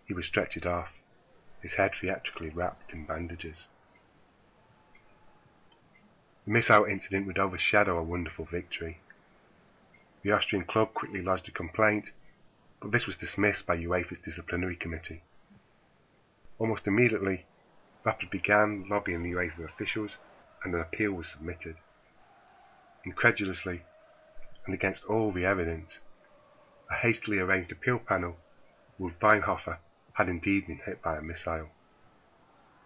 He was stretchered off, his head theatrically wrapped in bandages. The missile incident would overshadow a wonderful victory. The Austrian club quickly lodged a complaint, but this was dismissed by UEFA's disciplinary committee. Almost immediately, Rapid began lobbying the UEFA officials, and an appeal was submitted. Incredulously, and against all the evidence, a hastily arranged appeal panel ruled Weinhofer had indeed been hit by a missile.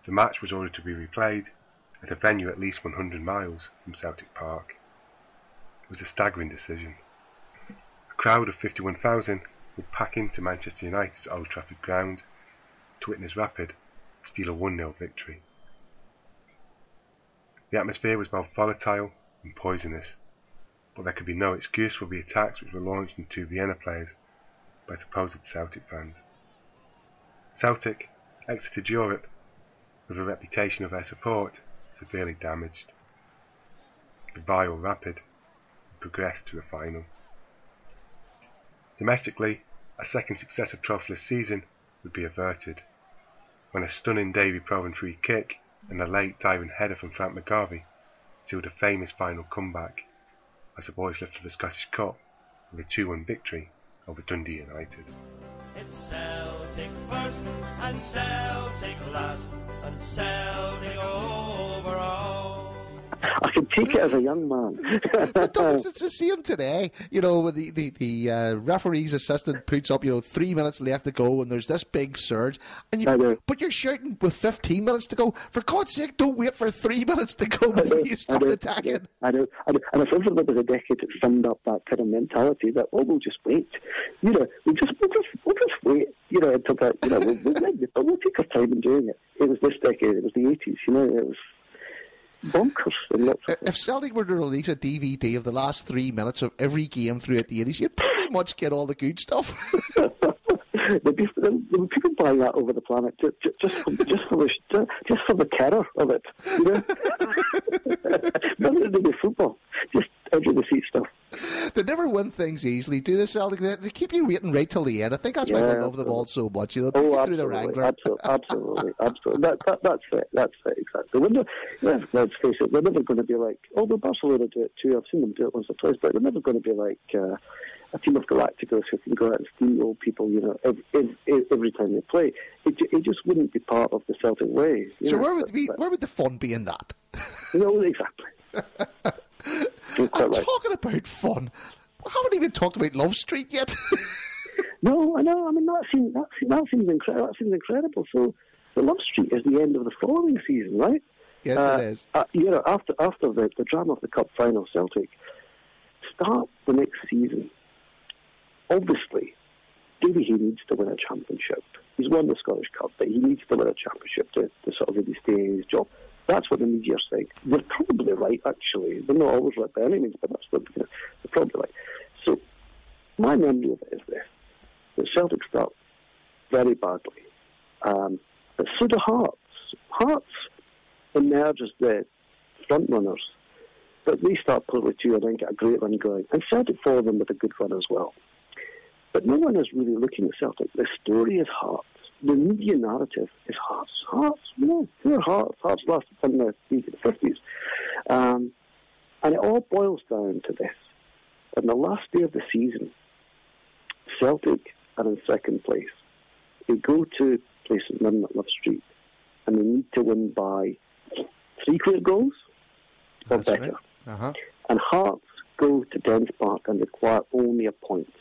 The match was ordered to be replayed at a venue at least 100 miles from Celtic Park. It was a staggering decision. A crowd of 51,000 would pack into Manchester United's Old Trafford ground to witness Rapid steal a 1-0 victory. The atmosphere was both volatile and poisonous, but there could be no excuse for the attacks which were launched into Vienna players by supposed Celtic fans. Celtic exited Europe with the reputation of their support severely damaged. The vile Rapid progressed to the final. Domestically, a second successive trophyless season would be averted, when a stunning Davy Provan free kick and a late diving header from Frank McGarvey sealed a famous final comeback as the Bhoys lifted the Scottish Cup with a 2-1 victory over Dundee United. It's Celtic first and Celtic last and Celtic over all. I can take it as a young man. Douglas, it's the same today. You know, the referee's assistant puts up, 3 minutes left to go, and there's this big surge. But you're shouting with 15 minutes to go. For God's sake, don't wait for 3 minutes to go before you start attacking. I know. And if ever there was a decade that summed up that kind of mentality, that we'll just wait. We'll just wait. Until that. We'll take our time in doing it. It was this decade. It was the 80s. It was bonkers. If Celtic were to release a DVD of the last 3 minutes of every game throughout the 80s, you'd pretty much get all the good stuff. There'd be people buying that over the planet just for the terror of it. You know, nothing to do with football, just edge of the seat stuff. They never win things easily, do they, Celtic? They keep you waiting right till the end. I think that's why we love them all so much. They'll put you through the wrangler. Absolutely. That's it, exactly. Let's face it, they're never going to be like, although Barcelona do it too, I've seen them do it once or twice, but they're never going to be like a team of Galacticos who can go out and steamroll people, you know, every time they play. It just wouldn't be part of the Celtic way. So where would the fun be in that? No, exactly. I'm talking about fun. I haven't even talked about Love Street yet. No, I know. I mean, that seems incredible. So, the Love Street is the end of the following season, right? Yes, it is. You know, after the drama of the cup final, Celtic start the next season. Obviously, Davy Hay needs to win a championship. He's won the Scottish Cup, but he needs to win a championship to sort of really stay in his job. That's what the media think. They're probably right, actually. They're not always right by any means, but that's what they're probably right. So, my memory of it is this: that Celtic start very badly, but so do Hearts. Hearts emerge as the front runners, but they start poorly too and then get a great run going. And Celtic follow them with a good run as well. But no one is really looking at Celtic. The story is Hearts. The media narrative is Hearts. Hearts, they're Hearts. Hearts lasted in the 50s. And it all boils down to this. On the last day of the season, Celtic are in second place. They go to places in Love Street, and they need to win by 3 clear goals or better. Right. Uh-huh. And Hearts go to Dens Park and require only a point.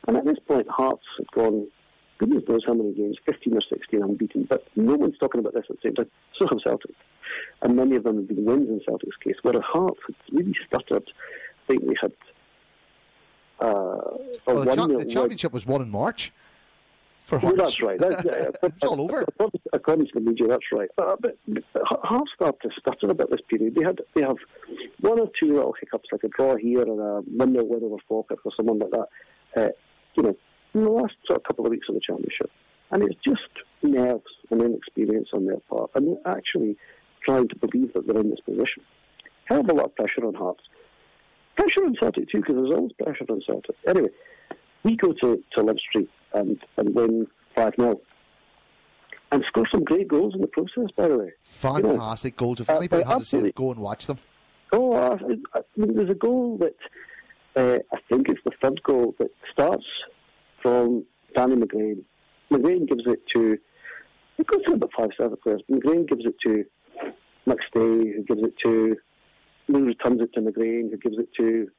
And at this point, Hearts had gone, goodness knows how many games, 15 or 16 unbeaten, but no one's talking about this at the same time. So have Celtic. And many of them have been wins in Celtic's case, whereas Hearts had really stuttered. I think they had the championship was won in March for Hearts. No, that's right. It's all over. According to the media, that's right. But Hearts start to stutter a bit this period. They have 1 or 2 little hiccups, like a draw here and a 1-0 win over Falkirk or something like that. You know, in the last sort of couple of weeks of the championship. And it's just nerves and inexperience on their part. And they're actually trying to believe that they're in this position. Hell of a lot of pressure on Hearts. Pressure on Celtic too, because there's always pressure on Celtic. Anyway, we go to Love Street and win 5-0. And score some great goals in the process, by the way. Fantastic goals. If anybody hasn't seen it, go and watch them. I mean, there's a goal that I think it's the third goal that starts from Danny McGrain. McGrain gives it to, it goes to about 5-7 players. McGrain gives it to McStay, who gives it to, who returns it to McGrain, who gives it to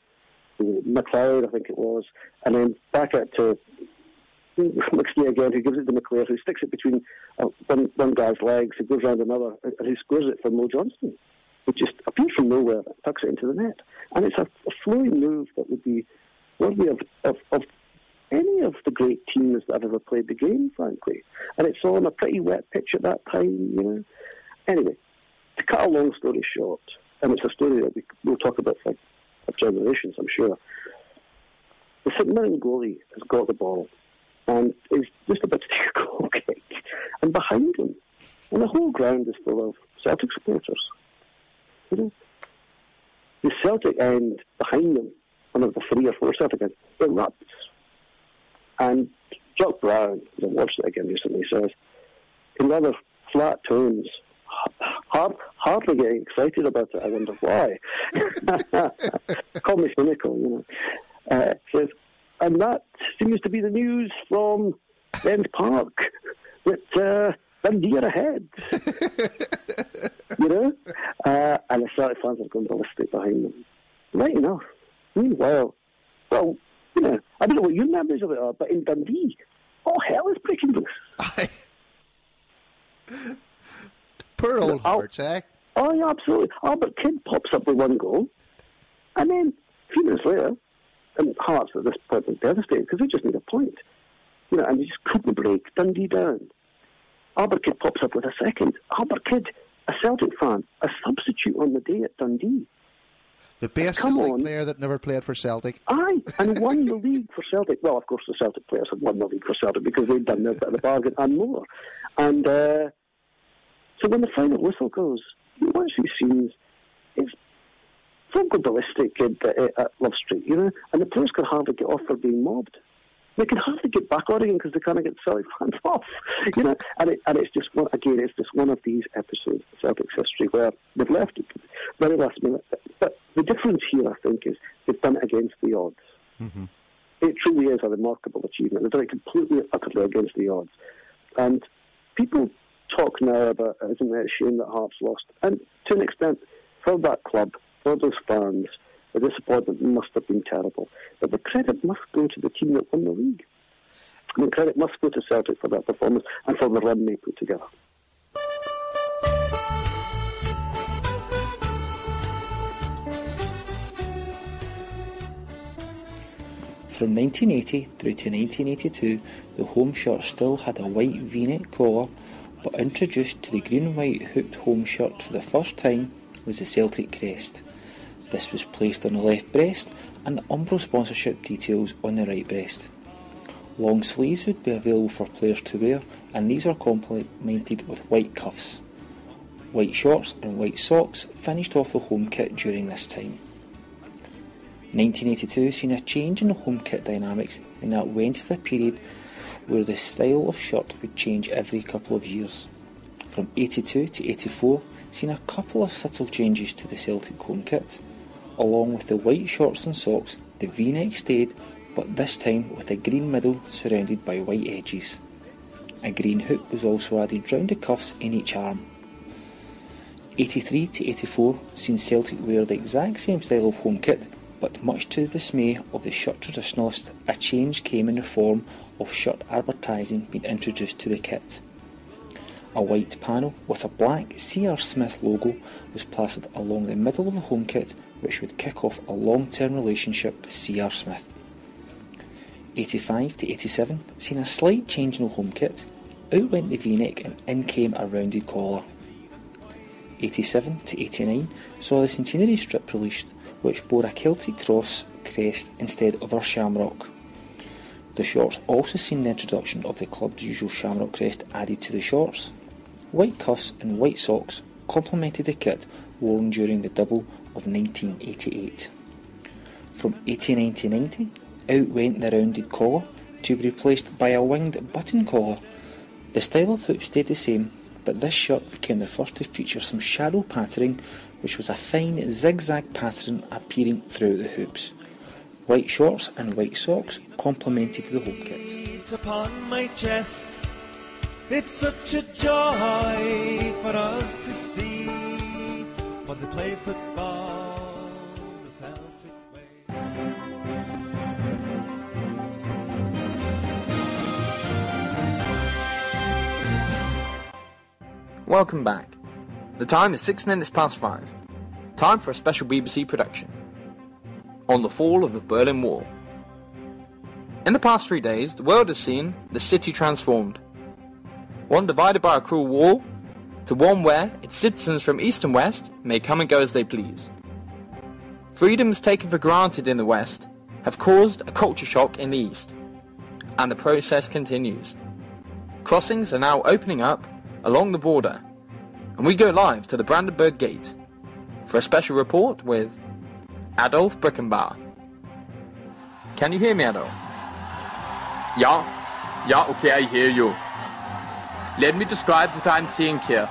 McLeod, I think it was, and then back out to McStay again, who gives it to McLeod, who sticks it between one guy's legs, who goes round another, and who scores it for Mo Johnston. It just appears from nowhere, tucks it into the net. And it's a flowing move that would be worthy of any of the great teams that have ever played the game, frankly. And it's on a pretty wet pitch at that time, you know. Anyway, to cut a long story short, and it's a story that we'll talk about for generations, I'm sure. The St Mirren goalie has got the ball and is just about to take a goal kick. And behind him, and the whole ground is full of Celtic supporters. You know, the Celtic end behind them, one of the 3 or 4 Celtic ends, erupts. And Jock Brown, who I watched it again recently, says, in rather flat tones, hardly getting excited about it, I wonder why. Call me cynical, you know. Says, and that seems to be the news from Dens Park, that Dundee are ahead. You know? And the Celtic fans are going ballistic behind them. Right enough. Meanwhile, well, you know, I don't know what your memories of it are, but in Dundee, all hell is breaking loose. Poor old Hearts, eh? Oh, yeah, absolutely. Albert Kidd pops up with 1 goal, and then a few minutes later, and Hearts at this point are devastated because they just need a point. You know, and they just couldn't break Dundee down. Albert Kidd pops up with a second. Albert Kidd, a Celtic fan, a substitute on the day at Dundee. The best Celtic player that never played for Celtic. Aye, and won the league for Celtic. Well, of course, the Celtic players had won the league for Celtic because they'd done their bit of the bargain and more. And so when the final whistle goes, you watch these scenes, it's don't go ballistic at Love Street, you know, and the players can hardly get off for being mobbed. They can hardly get back on again because they can't get Celtic fans off, you know. And it's just one, again, it's just one of these episodes of Celtic's history where they've left it very last minute. But the difference here, I think, is they've done it against the odds. Mm-hmm. It truly is a remarkable achievement. They've done it completely, utterly against the odds. And people talk now about, isn't it a shame that Hearts lost? And to an extent, for that club, for those fans, the disappointment must have been terrible. But the credit must go to the team that won the league. I mean, credit must go to Celtic for that performance and for the run they put together. From 1980 through to 1982, the home shirt still had a white V-neck collar, but introduced to the green and white hooped home shirt for the first time was the Celtic crest. This was placed on the left breast and the Umbro sponsorship details on the right breast. Long sleeves would be available for players to wear, and these are complemented with white cuffs. White shorts and white socks finished off the home kit during this time. 1982 seen a change in the home kit dynamics, and that went to the period where the style of shirt would change every couple of years. From 82 to 84 seen a couple of subtle changes to the Celtic home kit. Along with the white shorts and socks, the V-neck stayed, but this time with a green middle surrounded by white edges. A green hoop was also added round the cuffs in each arm. 83 to 84 seen Celtic wear the exact same style of home kit, but much to the dismay of the shirt traditionalists, a change came in the form of shirt advertising being introduced to the kit. A white panel with a black C.R. Smith logo was plastered along the middle of the home kit, which would kick off a long-term relationship with C.R. Smith. 85 to 87 seen a slight change in the home kit. Out went the V-neck and in came a rounded collar. 87 to 89 saw the Centenary strip released, which bore a Celtic cross crest instead of our shamrock. The shorts also seen the introduction of the club's usual shamrock crest added to the shorts. White cuffs and white socks complemented the kit worn during the double of 1988. From 89 to 90, out went the rounded collar to be replaced by a winged button collar. The style of hoop stayed the same, but this shirt became the first to feature some shadow patterning, which was a fine zigzag pattern appearing throughout the hoops. White shorts and white socks complemented the home kit. Upon my chest, it's such a joy for us to see when they play football the Celtic way. Welcome back. The time is 6 minutes past 5. Time for a special BBC production. On the fall of the Berlin Wall. In the past 3 days, the world has seen the city transformed. One divided by a cruel wall, to one where its citizens from east and west may come and go as they please. Freedoms taken for granted in the west have caused a culture shock in the east, and the process continues. Crossings are now opening up along the border, and we go live to the Brandenburg Gate for a special report with Adolf Brickenbauer. Can you hear me, Adolf? Yeah, okay, I hear you. Let me describe what I'm seeing here.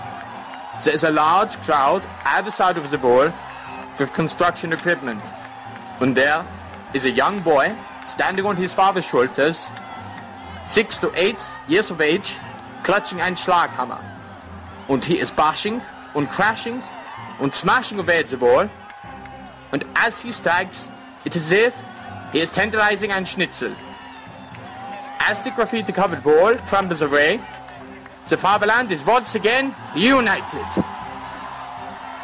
There is a large crowd either side of the wall with construction equipment. And there is a young boy standing on his father's shoulders, 6 to 8 years of age, clutching einen Schlaghammer. Und he is bashing and crashing and smashing away at the wall. And as he strikes, it is as if he is tenderizing einen Schnitzel. As the graffiti-covered wall crumbles away, the fatherland is once again united.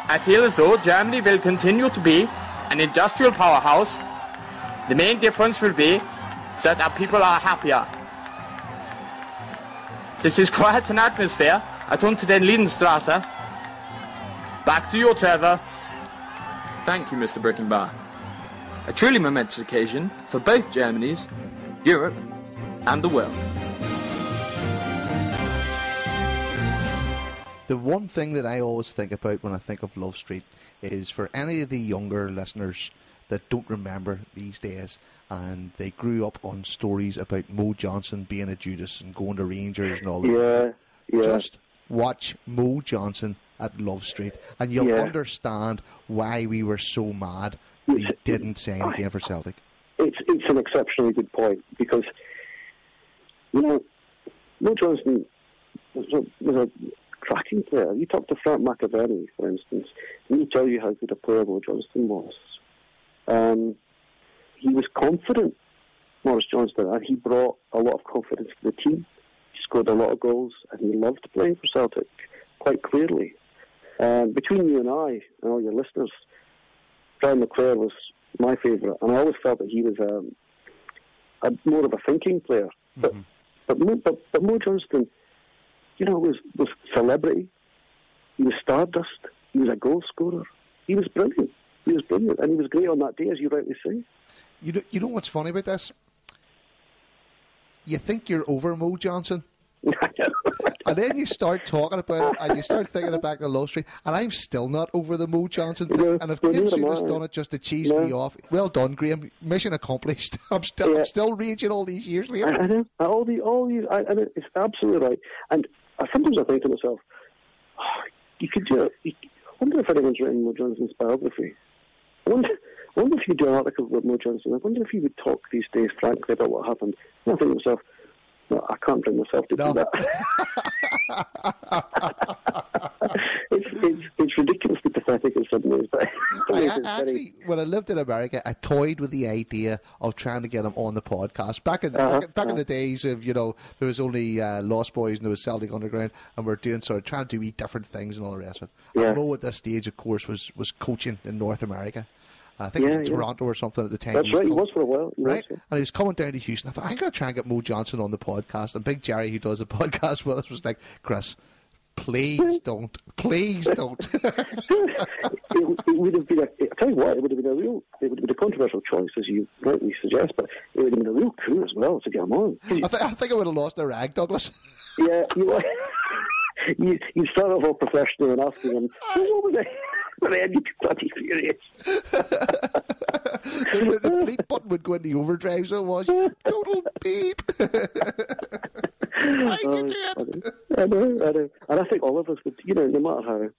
I feel as though Germany will continue to be an industrial powerhouse. The main difference will be that our people are happier. This is quite an atmosphere at unter den Lindenstraße. Back to you, Trevor. Thank you, Mr. Brickenbauer. A truly momentous occasion for both Germany's, Europe, and the world. The one thing that I always think about when I think of Love Street is for any of the younger listeners that don't remember these days and they grew up on stories about Mo Johnson being a Judas and going to Rangers and all that. Yeah. Just watch Mo Johnson at Love Street and you'll understand why we were so mad he didn't sign again for Celtic. It's an exceptionally good point because, Mo Johnson was a cracking player. You talk to Frank McAvenny, for instance, and he tell you how good a player Mo Johnston was. He was confident, Maurice Johnston, and he brought a lot of confidence to the team. He scored a lot of goals, and he loved playing for Celtic, quite clearly. Between you and I, and all your listeners, Brian McClare was my favourite, and I always felt that he was more of a thinking player. But Mo Johnston, was celebrity. He was stardust. He was a goal scorer. He was brilliant. And he was great on that day, as you rightly say. You know what's funny about this? You think you're over Mo Johnson, and then you start talking about it, and you start thinking about the Love Street, and I'm still not over the Mo Johnson thing. And if Graham Souness done it just to cheese me off, well done, Graham. Mission accomplished. I'm still raging all these years later. I know. All these, it's absolutely right. And sometimes I think to myself, you could do it. I wonder if anyone's written Mo Johnson's biography. I wonder if you do an article with Mo Johnson. I wonder if he would talk these days frankly about what happened. And I think to myself, no, I can't bring myself to do that. It's ridiculously pathetic in some ways. But actually, when I lived in America, I toyed with the idea of trying to get him on the podcast. Back in the days of, there was only Lost Boys and there was Celtic Underground, and we're doing trying to do different things and all the rest of it. And Mo at this stage, of course, was coaching in North America. I think it was in Toronto or something at the time. That's right, he was for a while. Right? And he was coming down to Houston. I thought, I'm going to try and get Mo Johnson on the podcast. And Big Jerry, who does a podcast with us, was like, Chris, please don't. Please don't. It would have been I tell you what, it would have been a controversial choice, as you rightly suggest, but it would have been a real coup as well to get him on. I think I would have lost a rag, Douglas. Yeah, you start off all professional and asking him, what was it? But then you'd be bloody furious. The bleep button would go into overdrive, so it was total beep. Why'd you do it? I know. And I think all of us would, no matter how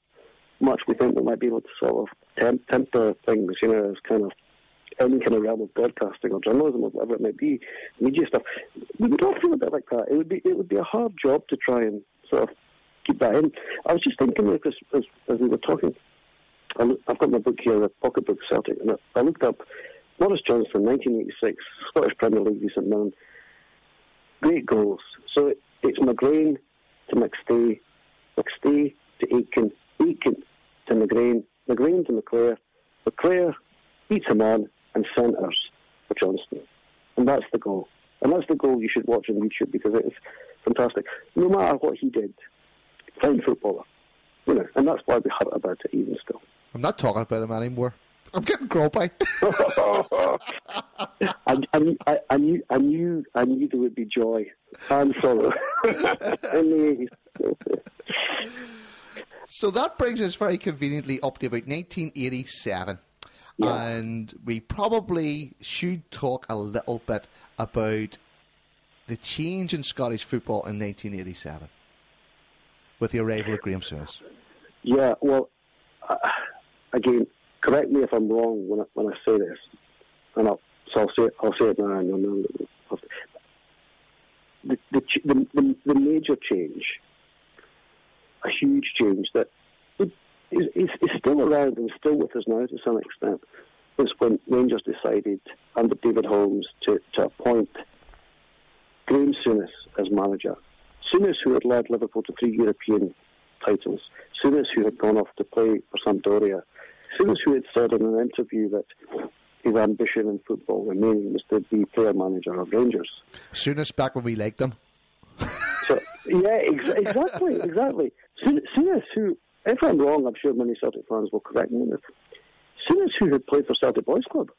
much we think we might be able to sort of temper things, as kind of any kind of realm of broadcasting or journalism or whatever it might be, media stuff, we would all feel a bit like that. It would be a hard job to try and sort of keep that in. I was just thinking, Lucas, as we were talking, I've got my book here, the Pocketbook Celtic, and I looked up Maurice Johnston, 1986, Scottish Premier League recent known. Great goals. So it's McGrain to McStay, McStay to Aitken, Aitken to McGrain, McGrain to McClare, McClare beats a man and centres for Johnston. And that's the goal. And that's the goal you should watch on YouTube because it is fantastic. No matter what he did, fine footballer. And that's why we hurt about it even still. I'm not talking about him anymore. I'm getting grumpy. I knew there would be joy and sorrow. So that brings us very conveniently up to about 1987. Yeah. And we probably should talk a little bit about the change in Scottish football in 1987 with the arrival of Graham Souness. Yeah, well, again, correct me if I'm wrong when I say this, and I'll say it now. The major change, a huge change that is still around and still with us now to some extent, is when Rangers decided under David Holmes to appoint Graham Souness as manager. Souness, who had led Liverpool to 3 European titles. Souness, who had gone off to play for Sampdoria. Souness, who had said in an interview that his ambition in football remaining was to be player manager of Rangers. Souness back when we liked them. So, yeah, exactly. Souness, who, if I'm wrong, I'm sure many Celtic fans will correct me on this. Souness, who had played for Celtic Boys Club,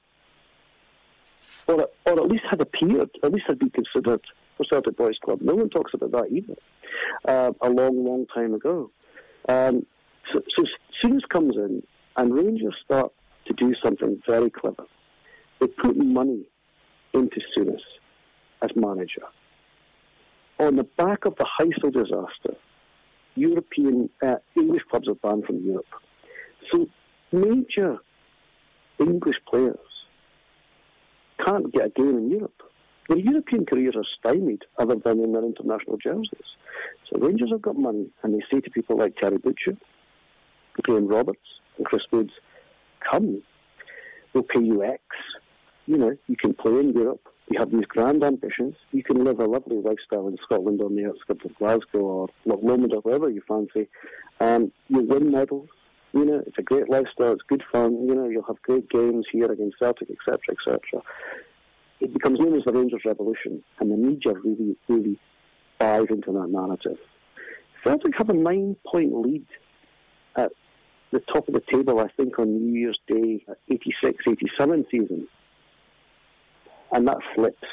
or at least had appeared, at least had been considered for Celtic Boys Club. No one talks about that either. A long, long time ago. So Souness comes in, and Rangers start to do something very clever. They put money into Souness as manager. On the back of the Heysel disaster, European English clubs are banned from Europe. So major English players can't get a game in Europe. Their European careers are stymied other than in their international jerseys. So Rangers have got money, and they say to people like Terry Butcher, Graham Roberts, and Chris Woods, come, we'll pay you X. You know, you can play in Europe. You have these grand ambitions. You can live a lovely lifestyle in Scotland on the outskirts of Glasgow or Lomond or wherever you fancy. You'll win medals. You know, it's a great lifestyle. It's good fun. You know, you'll have great games here against Celtic, etc., etc. It becomes known as the Rangers Revolution, and the media really, really buys into that narrative. Celtic have a 9-point lead at the top of the table, I think, on New Year's Day, 86-87 season. And that flips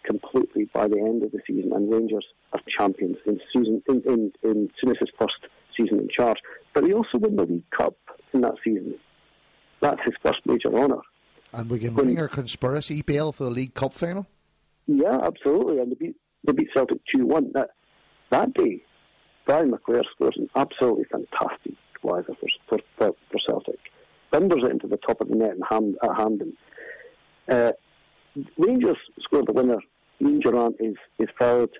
completely by the end of the season, and Rangers are champions in Souness's first season in charge. But they also win the League Cup in that season. That's his first major honour. And we can ring our conspiracy bell for the League Cup final? Yeah, absolutely. And they beat Celtic 2-1. That day, Brian McClare scores an absolutely fantastic equaliser for Celtic. Thunders it into the top of the net at Hampden. Rangers scored the winner. Ian Durrant is fouled.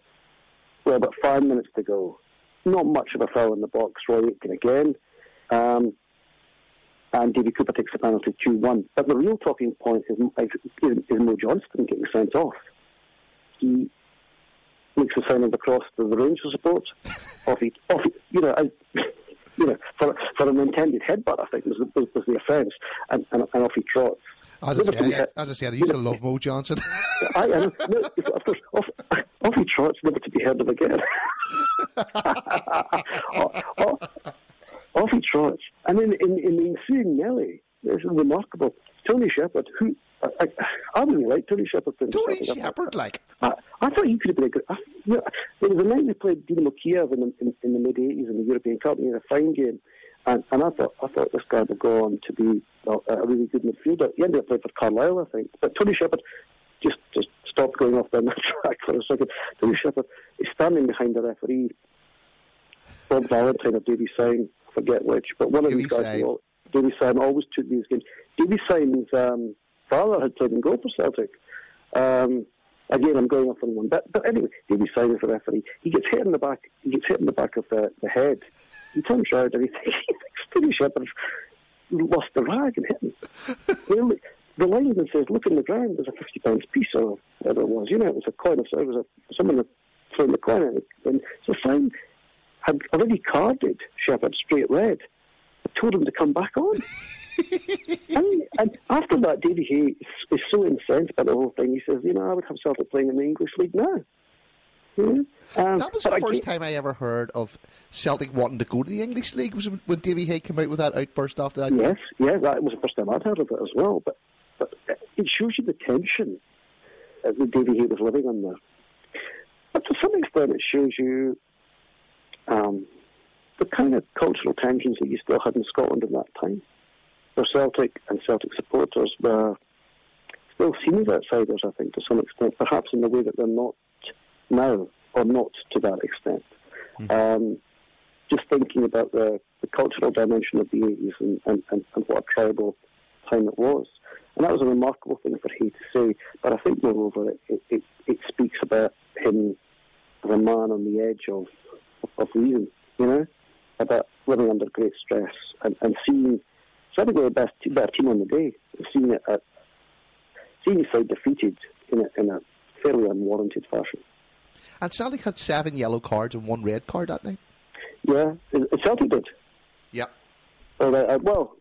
Well, about 5 minutes to go. Not much of a foul in the box. Roy Aitken again. And Davy Cooper takes the penalty 2-1. But the real talking point is Mo Johnston getting sent off. He makes the sign of the cross to the Rangers support. For an intended headbutt, I think was the offence, and off he trots. As I said, I used to love Mo Johnson. I know. No, of course, off he trots, never to be heard of again. Off he trots. And in the ensuing melee, it's remarkable. Tony Shepherd, who I really like Tony Shepherd. Tony Shepherd, like? I thought he could have been a good... there was a night we played Dinamo Kiev in the mid-80s in the European Cup, and he had a fine game. And I thought this guy would go on to be a really good midfielder. He ended up playing for Carlisle, I think. But Tony Shepherd just stopped going off down that track for a second. Tony Shepherd is standing behind the referee, Bob Valentine or Davy Syme, I forget which, but one of these guys, Davy Syme, always took these games. Davy Syme's father had played in goal for Celtic. Again, I'm going off on one, but anyway, Davy Syme is the referee. He gets hit in the back. He gets hit in the back of the head. He turns around and he thinks Tony Shepherd lost the rag and hit him. The linesman says, "Look in the ground. There's a £50 piece or whatever it was. You know, it was a coin. So it was someone had thrown the coin in. And so Syme had already carded Shepherd straight red. Told him to come back on." and after that, Davy Hay is so incensed by the whole thing. He says, I would have Celtic playing in the English League now. That was the first time I ever heard of Celtic wanting to go to the English League, was when Davy Hay came out with that outburst after that. Yes, that was the first time I'd heard of it as well. But it shows you the tension that Davy Hay was living under. But to some extent, it shows you the kind of cultural tensions that you still had in Scotland at that time. For Celtic and Celtic supporters were still seen as outsiders, I think, to some extent, perhaps in the way that they're not now, or not to that extent. Just thinking about the cultural dimension of the 80s and what a tribal time it was. And that was a remarkable thing for Hay to say, but I think, moreover, it speaks about him as a man on the edge of reason, about living under great stress and seeing Celtic were the better team on the day, seeing his side defeated in a fairly unwarranted fashion. And Celtic had 7 yellow cards and 1 red card that night. Yeah, Celtic did. Yeah. Well,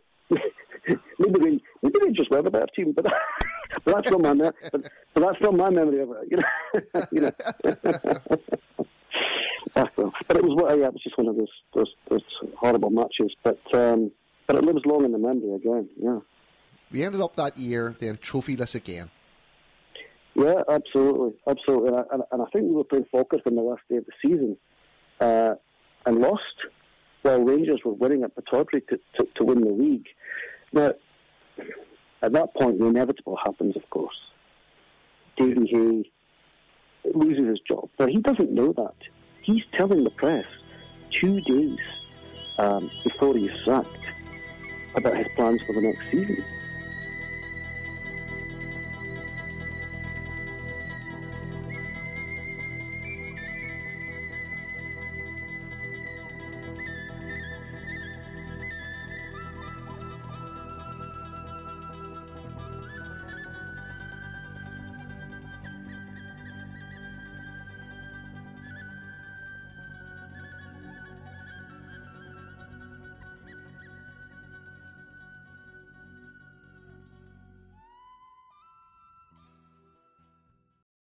maybe they just were the better team, but that's not my but that's not my memory of it. But it was just one of those horrible matches. But it lives long in the memory again. Yeah. we ended up that year then trophyless again. Yeah, absolutely. And I think we were playing focused on the last day of the season and lost while Rangers were winning at Pittodrie to win the league. Now, at that point, the inevitable happens, of course. Davy Hay loses his job. But he doesn't know that. He's telling the press 2 days before he's sacked about his plans for the next season.